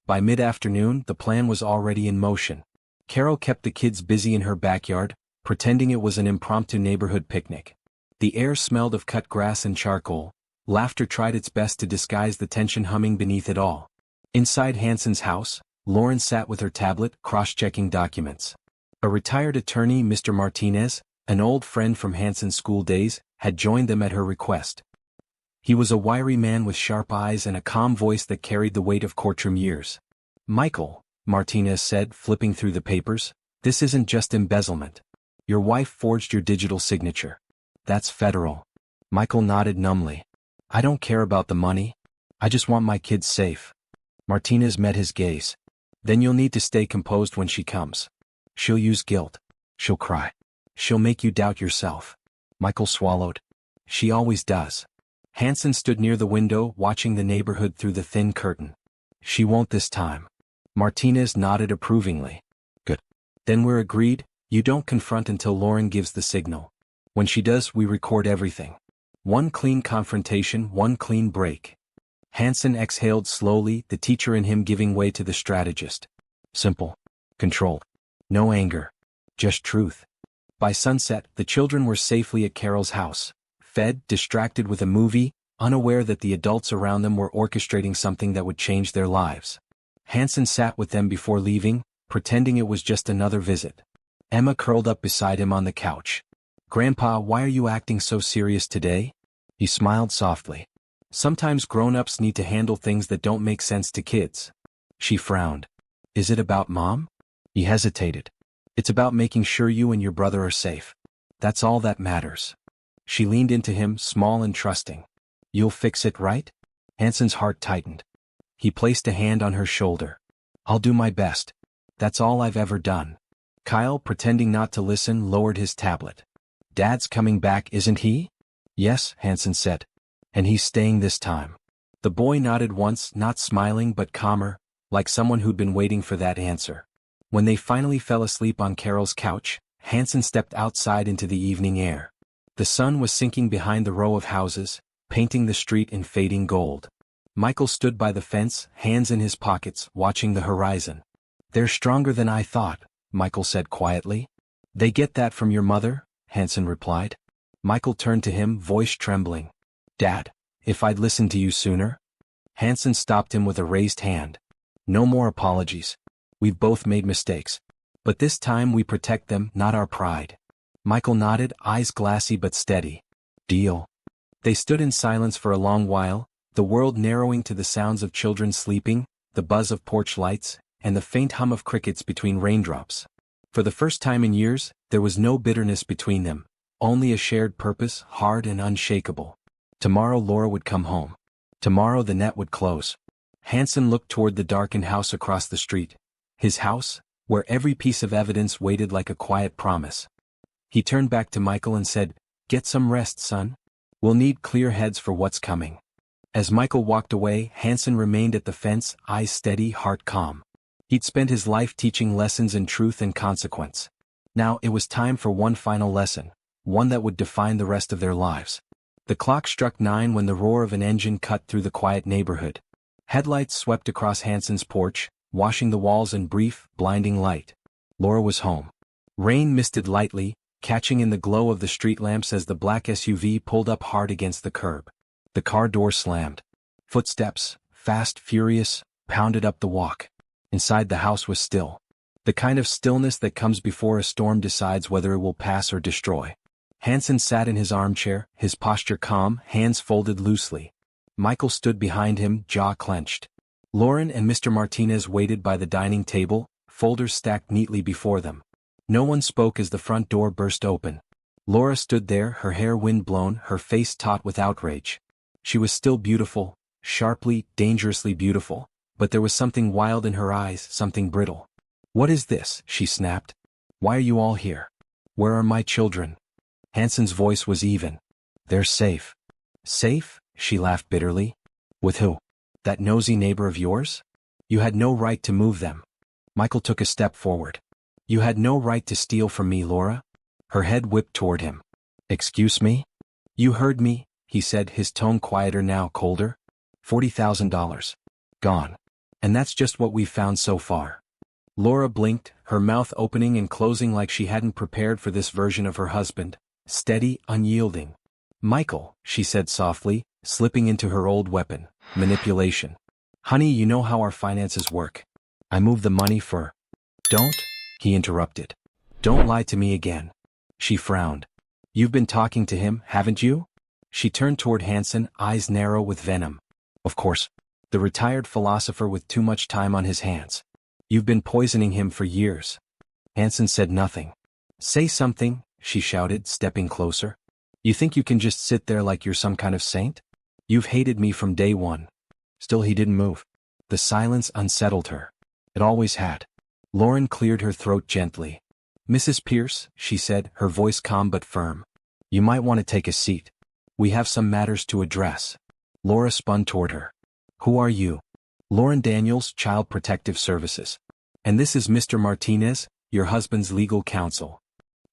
By mid-afternoon, the plan was already in motion. Carol kept the kids busy in her backyard, pretending it was an impromptu neighborhood picnic. The air smelled of cut grass and charcoal. Laughter tried its best to disguise the tension humming beneath it all. Inside Hanson's house, Lauren sat with her tablet, cross-checking documents. A retired attorney, Mr. Martinez, an old friend from Hanson's school days, had joined them at her request. He was a wiry man with sharp eyes and a calm voice that carried the weight of courtroom years. Michael, Martinez said, flipping through the papers, this isn't just embezzlement. Your wife forged your digital signature. That's federal. Michael nodded numbly. I don't care about the money. I just want my kids safe. Martinez met his gaze. Then you'll need to stay composed when she comes. She'll use guilt. She'll cry. She'll make you doubt yourself. Michael swallowed. She always does. Hanson stood near the window, watching the neighborhood through the thin curtain. She won't this time. Martinez nodded approvingly. Good. Then we're agreed. You don't confront until Lauren gives the signal. When she does, we record everything. One clean confrontation, one clean break. Hanson exhaled slowly, the teacher in him giving way to the strategist. Simple. Controlled. No anger. Just truth. By sunset, the children were safely at Carol's house, fed, distracted with a movie, unaware that the adults around them were orchestrating something that would change their lives. Hanson sat with them before leaving, pretending it was just another visit. Emma curled up beside him on the couch. Grandpa, why are you acting so serious today? He smiled softly. Sometimes grown-ups need to handle things that don't make sense to kids. She frowned. Is it about Mom? He hesitated. It's about making sure you and your brother are safe. That's all that matters. She leaned into him, small and trusting. You'll fix it, right? Hanson's heart tightened. He placed a hand on her shoulder. I'll do my best. That's all I've ever done. Kyle, pretending not to listen, lowered his tablet. Dad's coming back, isn't he? Yes, Hanson said. And he's staying this time. The boy nodded once, not smiling but calmer, like someone who'd been waiting for that answer. When they finally fell asleep on Carol's couch, Hanson stepped outside into the evening air. The sun was sinking behind the row of houses, painting the street in fading gold. Michael stood by the fence, hands in his pockets, watching the horizon. They're stronger than I thought, Michael said quietly. They get that from your mother, Hanson replied. Michael turned to him, voice trembling. Dad, if I'd listened to you sooner? Hanson stopped him with a raised hand. No more apologies. We've both made mistakes. But this time we protect them, not our pride. Michael nodded, eyes glassy but steady. Deal. They stood in silence for a long while, the world narrowing to the sounds of children sleeping, the buzz of porch lights, and the faint hum of crickets between raindrops. For the first time in years, there was no bitterness between them, only a shared purpose, hard and unshakable. Tomorrow Laura would come home. Tomorrow the net would close. Hanson looked toward the darkened house across the street. His house, where every piece of evidence waited like a quiet promise. He turned back to Michael and said, Get some rest, son. We'll need clear heads for what's coming. As Michael walked away, Hanson remained at the fence, eyes steady, heart calm. He'd spent his life teaching lessons in truth and consequence. Now it was time for one final lesson, one that would define the rest of their lives. The clock struck 9 when the roar of an engine cut through the quiet neighborhood. Headlights swept across Hanson's porch, washing the walls in brief, blinding light. Laura was home. Rain misted lightly, catching in the glow of the street lamps as the black SUV pulled up hard against the curb. The car door slammed. Footsteps, fast, furious, pounded up the walk. Inside the house was still. The kind of stillness that comes before a storm decides whether it will pass or destroy. Hanson sat in his armchair, his posture calm, hands folded loosely. Michael stood behind him, jaw clenched. Lauren and Mr. Martinez waited by the dining table, folders stacked neatly before them. No one spoke as the front door burst open. Laura stood there, her hair wind-blown, her face taut with outrage. She was still beautiful, sharply, dangerously beautiful, but there was something wild in her eyes, something brittle. What is this? She snapped. Why are you all here? Where are my children? Hanson's voice was even. They're safe. Safe? She laughed bitterly. With who? That nosy neighbor of yours? You had no right to move them. Michael took a step forward. You had no right to steal from me, Laura. Her head whipped toward him. Excuse me? You heard me, he said, his tone quieter now, colder. $40,000. Gone. And that's just what we've found so far. Laura blinked, her mouth opening and closing like she hadn't prepared for this version of her husband. Steady, unyielding. Michael, she said softly, slipping into her old weapon, manipulation. Honey, you know how our finances work. I move the money for... Don't, he interrupted. Don't lie to me again. She frowned. You've been talking to him, haven't you? She turned toward Hanson, eyes narrow with venom. Of course. The retired philosopher with too much time on his hands. You've been poisoning him for years. Hanson said nothing. Say something, she shouted, stepping closer. You think you can just sit there like you're some kind of saint? You've hated me from day one. Still he didn't move. The silence unsettled her. It always had. Lauren cleared her throat gently. Mrs. Pierce, she said, her voice calm but firm. You might want to take a seat. We have some matters to address. Laura spun toward her. Who are you? Lauren Daniels, Child Protective Services. And this is Mr. Martinez, your husband's legal counsel.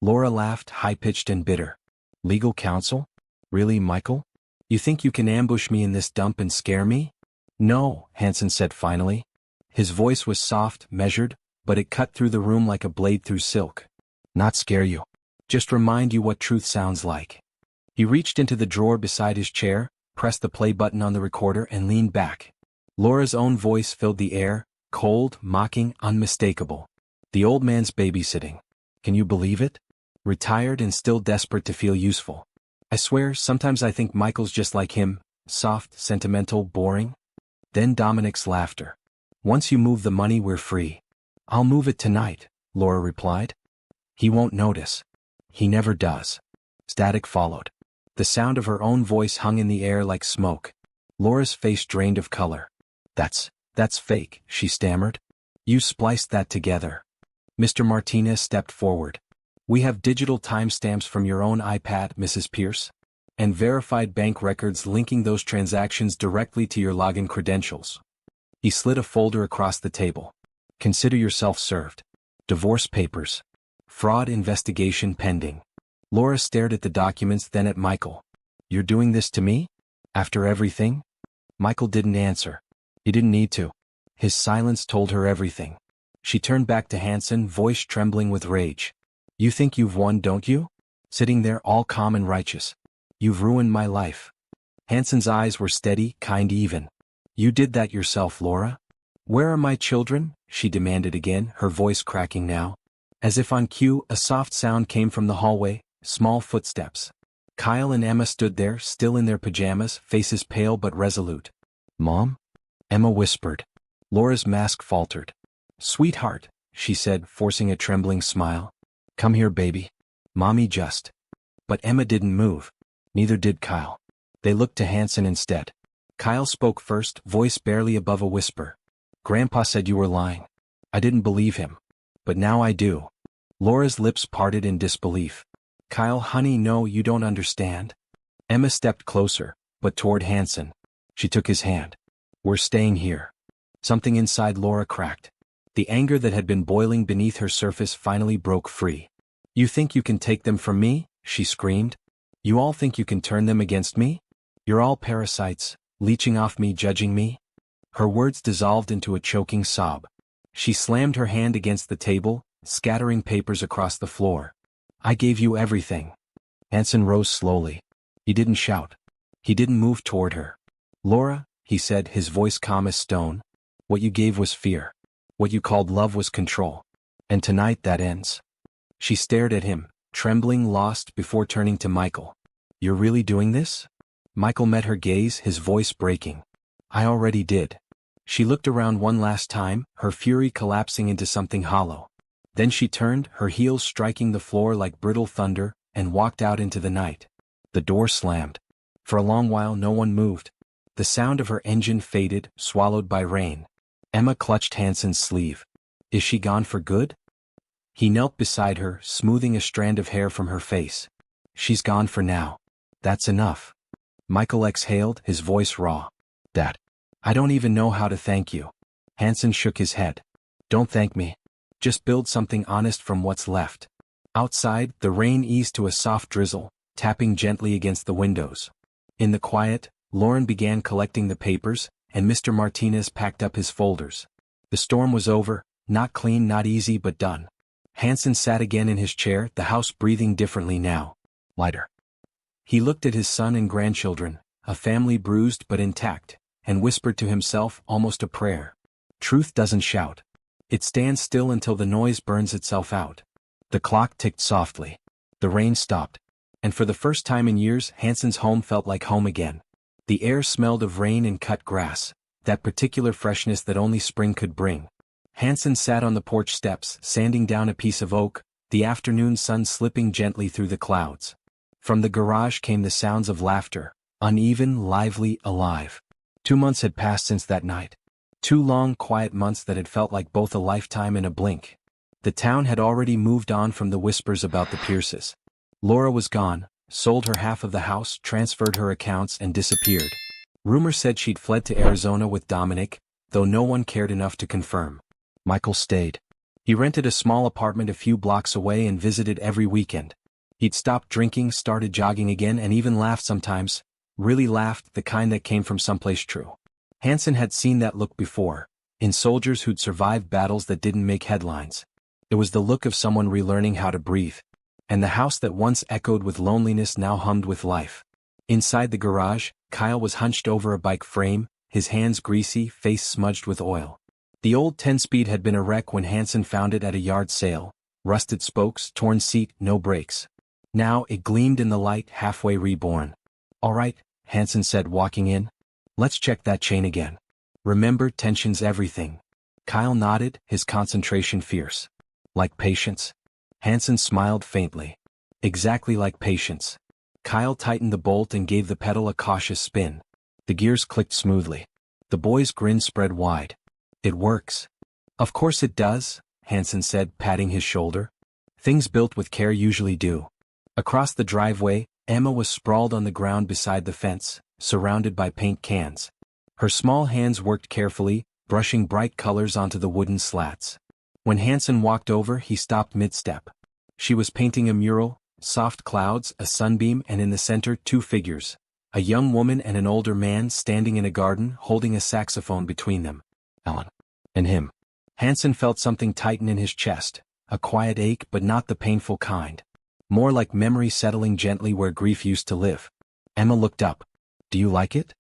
Laura laughed, high-pitched and bitter. Legal counsel? Really, Michael? You think you can ambush me in this dump and scare me? No, Hanson said finally. His voice was soft, measured, but it cut through the room like a blade through silk. Not scare you. Just remind you what truth sounds like. He reached into the drawer beside his chair, pressed the play button on the recorder and leaned back. Laura's own voice filled the air, cold, mocking, unmistakable. The old man's babysitting. Can you believe it? Retired and still desperate to feel useful. I swear, sometimes I think Michael's just like him, soft, sentimental, boring. Then Dominic's laughter. Once you move the money, we're free. I'll move it tonight, Laura replied. He won't notice. He never does. Static followed. The sound of her own voice hung in the air like smoke. Laura's face drained of color. That's That's fake, she stammered. You spliced that together. Mr. Martinez stepped forward. We have digital timestamps from your own iPad, Mrs. Pierce, and verified bank records linking those transactions directly to your login credentials. He slid a folder across the table. Consider yourself served. Divorce papers. Fraud investigation pending. Laura stared at the documents, then at Michael. You're doing this to me? After everything? Michael didn't answer. He didn't need to. His silence told her everything. She turned back to Hanson, voice trembling with rage. You think you've won, don't you? Sitting there all calm and righteous. You've ruined my life. Hanson's eyes were steady, kind even. You did that yourself, Laura. Where are my children? She demanded again, her voice cracking now. As if on cue, a soft sound came from the hallway, small footsteps. Kyle and Emma stood there, still in their pajamas, faces pale but resolute. Mom? Emma whispered. Laura's mask faltered. Sweetheart, she said, forcing a trembling smile. Come here, baby. Mommy just. But Emma didn't move. Neither did Kyle. They looked to Hanson instead. Kyle spoke first, voice barely above a whisper. Grandpa said you were lying. I didn't believe him. But now I do. Laura's lips parted in disbelief. Kyle, honey, no, you don't understand. Emma stepped closer, but toward Hanson. She took his hand. We're staying here. Something inside Laura cracked. The anger that had been boiling beneath her surface finally broke free. You think you can take them from me? She screamed. You all think you can turn them against me? You're all parasites, leeching off me, judging me? Her words dissolved into a choking sob. She slammed her hand against the table, scattering papers across the floor. I gave you everything. Hanson rose slowly. He didn't shout. He didn't move toward her. Laura, he said, his voice calm as stone. What you gave was fear. What you called love was control. And tonight that ends. She stared at him, trembling, lost, before turning to Michael. You're really doing this? Michael met her gaze, his voice breaking. I already did. She looked around one last time, her fury collapsing into something hollow. Then she turned, her heels striking the floor like brittle thunder, and walked out into the night. The door slammed. For a long while no one moved. The sound of her engine faded, swallowed by rain. Emma clutched Hanson's sleeve. Is she gone for good? He knelt beside her, smoothing a strand of hair from her face. She's gone for now. That's enough. Michael exhaled, his voice raw. Dad. I don't even know how to thank you. Hanson shook his head. Don't thank me. Just build something honest from what's left. Outside, the rain eased to a soft drizzle, tapping gently against the windows. In the quiet, Lauren began collecting the papers, and Mr. Martinez packed up his folders. The storm was over, not clean, not easy, but done. Hanson sat again in his chair, the house breathing differently now. Lighter. He looked at his son and grandchildren, a family bruised but intact, and whispered to himself, almost a prayer. Truth doesn't shout. It stands still until the noise burns itself out. The clock ticked softly. The rain stopped. And for the first time in years, Hanson's home felt like home again. The air smelled of rain and cut grass, that particular freshness that only spring could bring. Hanson sat on the porch steps, sanding down a piece of oak, the afternoon sun slipping gently through the clouds. From the garage came the sounds of laughter, uneven, lively, alive. 2 months had passed since that night. 2 long, quiet months that had felt like both a lifetime and a blink. The town had already moved on from the whispers about the Pierces. Laura was gone, sold her half of the house, transferred her accounts, and disappeared. Rumor said she'd fled to Arizona with Dominic, though no one cared enough to confirm. Michael stayed. He rented a small apartment a few blocks away and visited every weekend. He'd stopped drinking, started jogging again, and even laughed sometimes. Really laughed, the kind that came from someplace true. Hanson had seen that look before, in soldiers who'd survived battles that didn't make headlines. It was the look of someone relearning how to breathe. And the house that once echoed with loneliness now hummed with life. Inside the garage, Kyle was hunched over a bike frame, his hands greasy, face smudged with oil. The old 10-speed had been a wreck when Hanson found it at a yard sale. Rusted spokes, torn seat, no brakes. Now it gleamed in the light, halfway reborn. All right, Hanson said, walking in. Let's check that chain again. Remember, tension's everything. Kyle nodded, his concentration fierce. Like patience? Hanson smiled faintly. Exactly like patience. Kyle tightened the bolt and gave the pedal a cautious spin. The gears clicked smoothly. The boy's grin spread wide. It works. Of course it does, Hanson said, patting his shoulder. Things built with care usually do. Across the driveway, Emma was sprawled on the ground beside the fence, surrounded by paint cans. Her small hands worked carefully, brushing bright colors onto the wooden slats. When Hanson walked over, he stopped mid-step. She was painting a mural, soft clouds, a sunbeam, and in the center 2 figures. A young woman and an older man standing in a garden holding a saxophone between them. Ellen. And him. Hanson felt something tighten in his chest, a quiet ache but not the painful kind. More like memory settling gently where grief used to live. Emma looked up. Do you like it?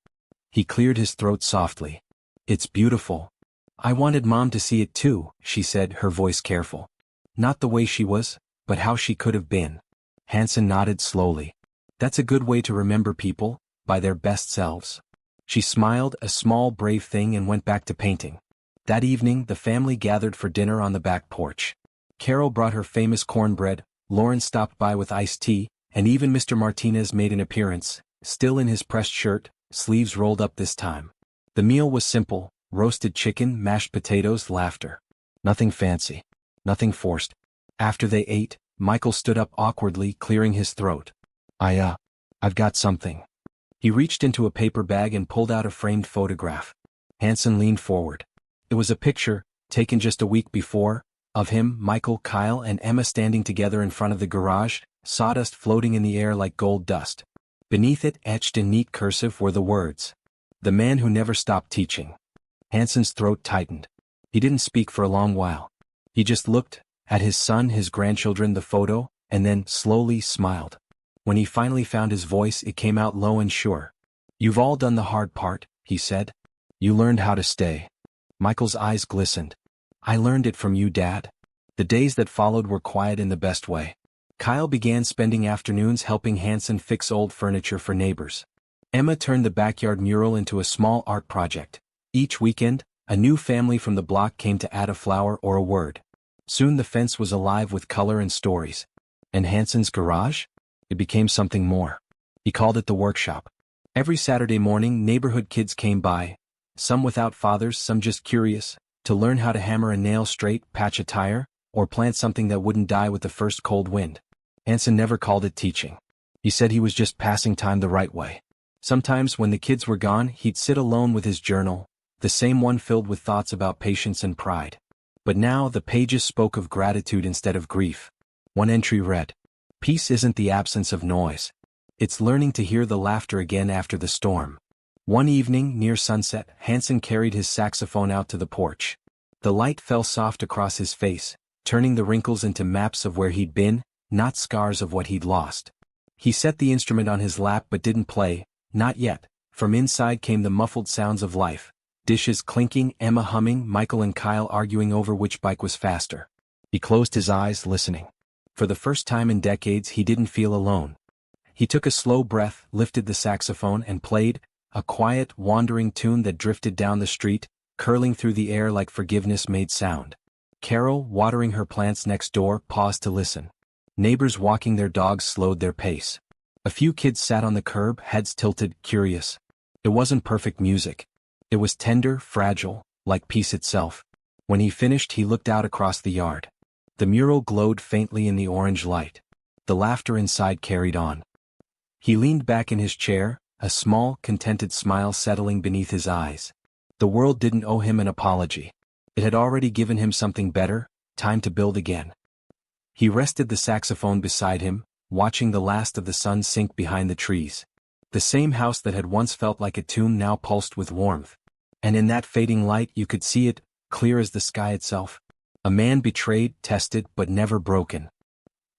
He cleared his throat softly. It's beautiful. I wanted Mom to see it too, she said, her voice careful. Not the way she was, but how she could have been. Hanson nodded slowly. That's a good way to remember people, by their best selves. She smiled, a small brave thing, and went back to painting. That evening, the family gathered for dinner on the back porch. Carol brought her famous cornbread, Lauren stopped by with iced tea, and even Mr. Martinez made an appearance, still in his pressed shirt, sleeves rolled up this time. The meal was simple, roasted chicken, mashed potatoes, laughter. Nothing fancy. Nothing forced. After they ate, Michael stood up awkwardly, clearing his throat. I've got something. He reached into a paper bag and pulled out a framed photograph. Hanson leaned forward. It was a picture, taken just a week before, of him, Michael, Kyle, and Emma standing together in front of the garage, sawdust floating in the air like gold dust. Beneath it, etched in neat cursive, were the words, "The man who never stopped teaching." Hanson's throat tightened. He didn't speak for a long while. He just looked, at his son, his grandchildren, the photo, and then, slowly, smiled. When he finally found his voice, it came out low and sure. "You've all done the hard part," he said. "You learned how to stay." Michael's eyes glistened. "I learned it from you, Dad." The days that followed were quiet in the best way. Kyle began spending afternoons helping Hanson fix old furniture for neighbors. Emma turned the backyard mural into a small art project. Each weekend, a new family from the block came to add a flower or a word. Soon the fence was alive with color and stories. And Hanson's garage? It became something more. He called it the workshop. Every Saturday morning, neighborhood kids came by, some without fathers, some just curious, to learn how to hammer a nail straight, patch a tire, or plant something that wouldn't die with the first cold wind. Hanson never called it teaching. He said he was just passing time the right way. Sometimes when the kids were gone, he'd sit alone with his journal, the same one filled with thoughts about patience and pride. But now the pages spoke of gratitude instead of grief. One entry read, "Peace isn't the absence of noise. It's learning to hear the laughter again after the storm." One evening, near sunset, Hanson carried his saxophone out to the porch. The light fell soft across his face, turning the wrinkles into maps of where he'd been, not scars of what he'd lost. He set the instrument on his lap but didn't play, not yet. From inside came the muffled sounds of life. Dishes clinking, Emma humming, Michael and Kyle arguing over which bike was faster. He closed his eyes, listening. For the first time in decades, he didn't feel alone. He took a slow breath, lifted the saxophone, and played, a quiet, wandering tune that drifted down the street, curling through the air like forgiveness made sound. Carol, watering her plants next door, paused to listen. Neighbors walking their dogs slowed their pace. A few kids sat on the curb, heads tilted, curious. It wasn't perfect music. It was tender, fragile, like peace itself. When he finished, he looked out across the yard. The mural glowed faintly in the orange light. The laughter inside carried on. He leaned back in his chair, a small, contented smile settling beneath his eyes. The world didn't owe him an apology. It had already given him something better, time to build again. He rested the saxophone beside him, watching the last of the sun sink behind the trees. The same house that had once felt like a tomb now pulsed with warmth. And in that fading light you could see it, clear as the sky itself. A man betrayed, tested, but never broken.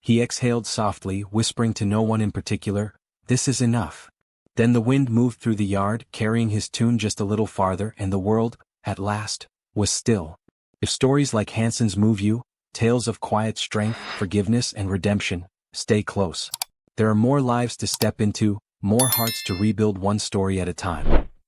He exhaled softly, whispering to no one in particular, "This is enough." Then the wind moved through the yard, carrying his tune just a little farther, and the world, at last, was still. If stories like Hanson's move you, tales of quiet strength, forgiveness, and redemption, stay close. There are more lives to step into, more hearts to rebuild, one story at a time.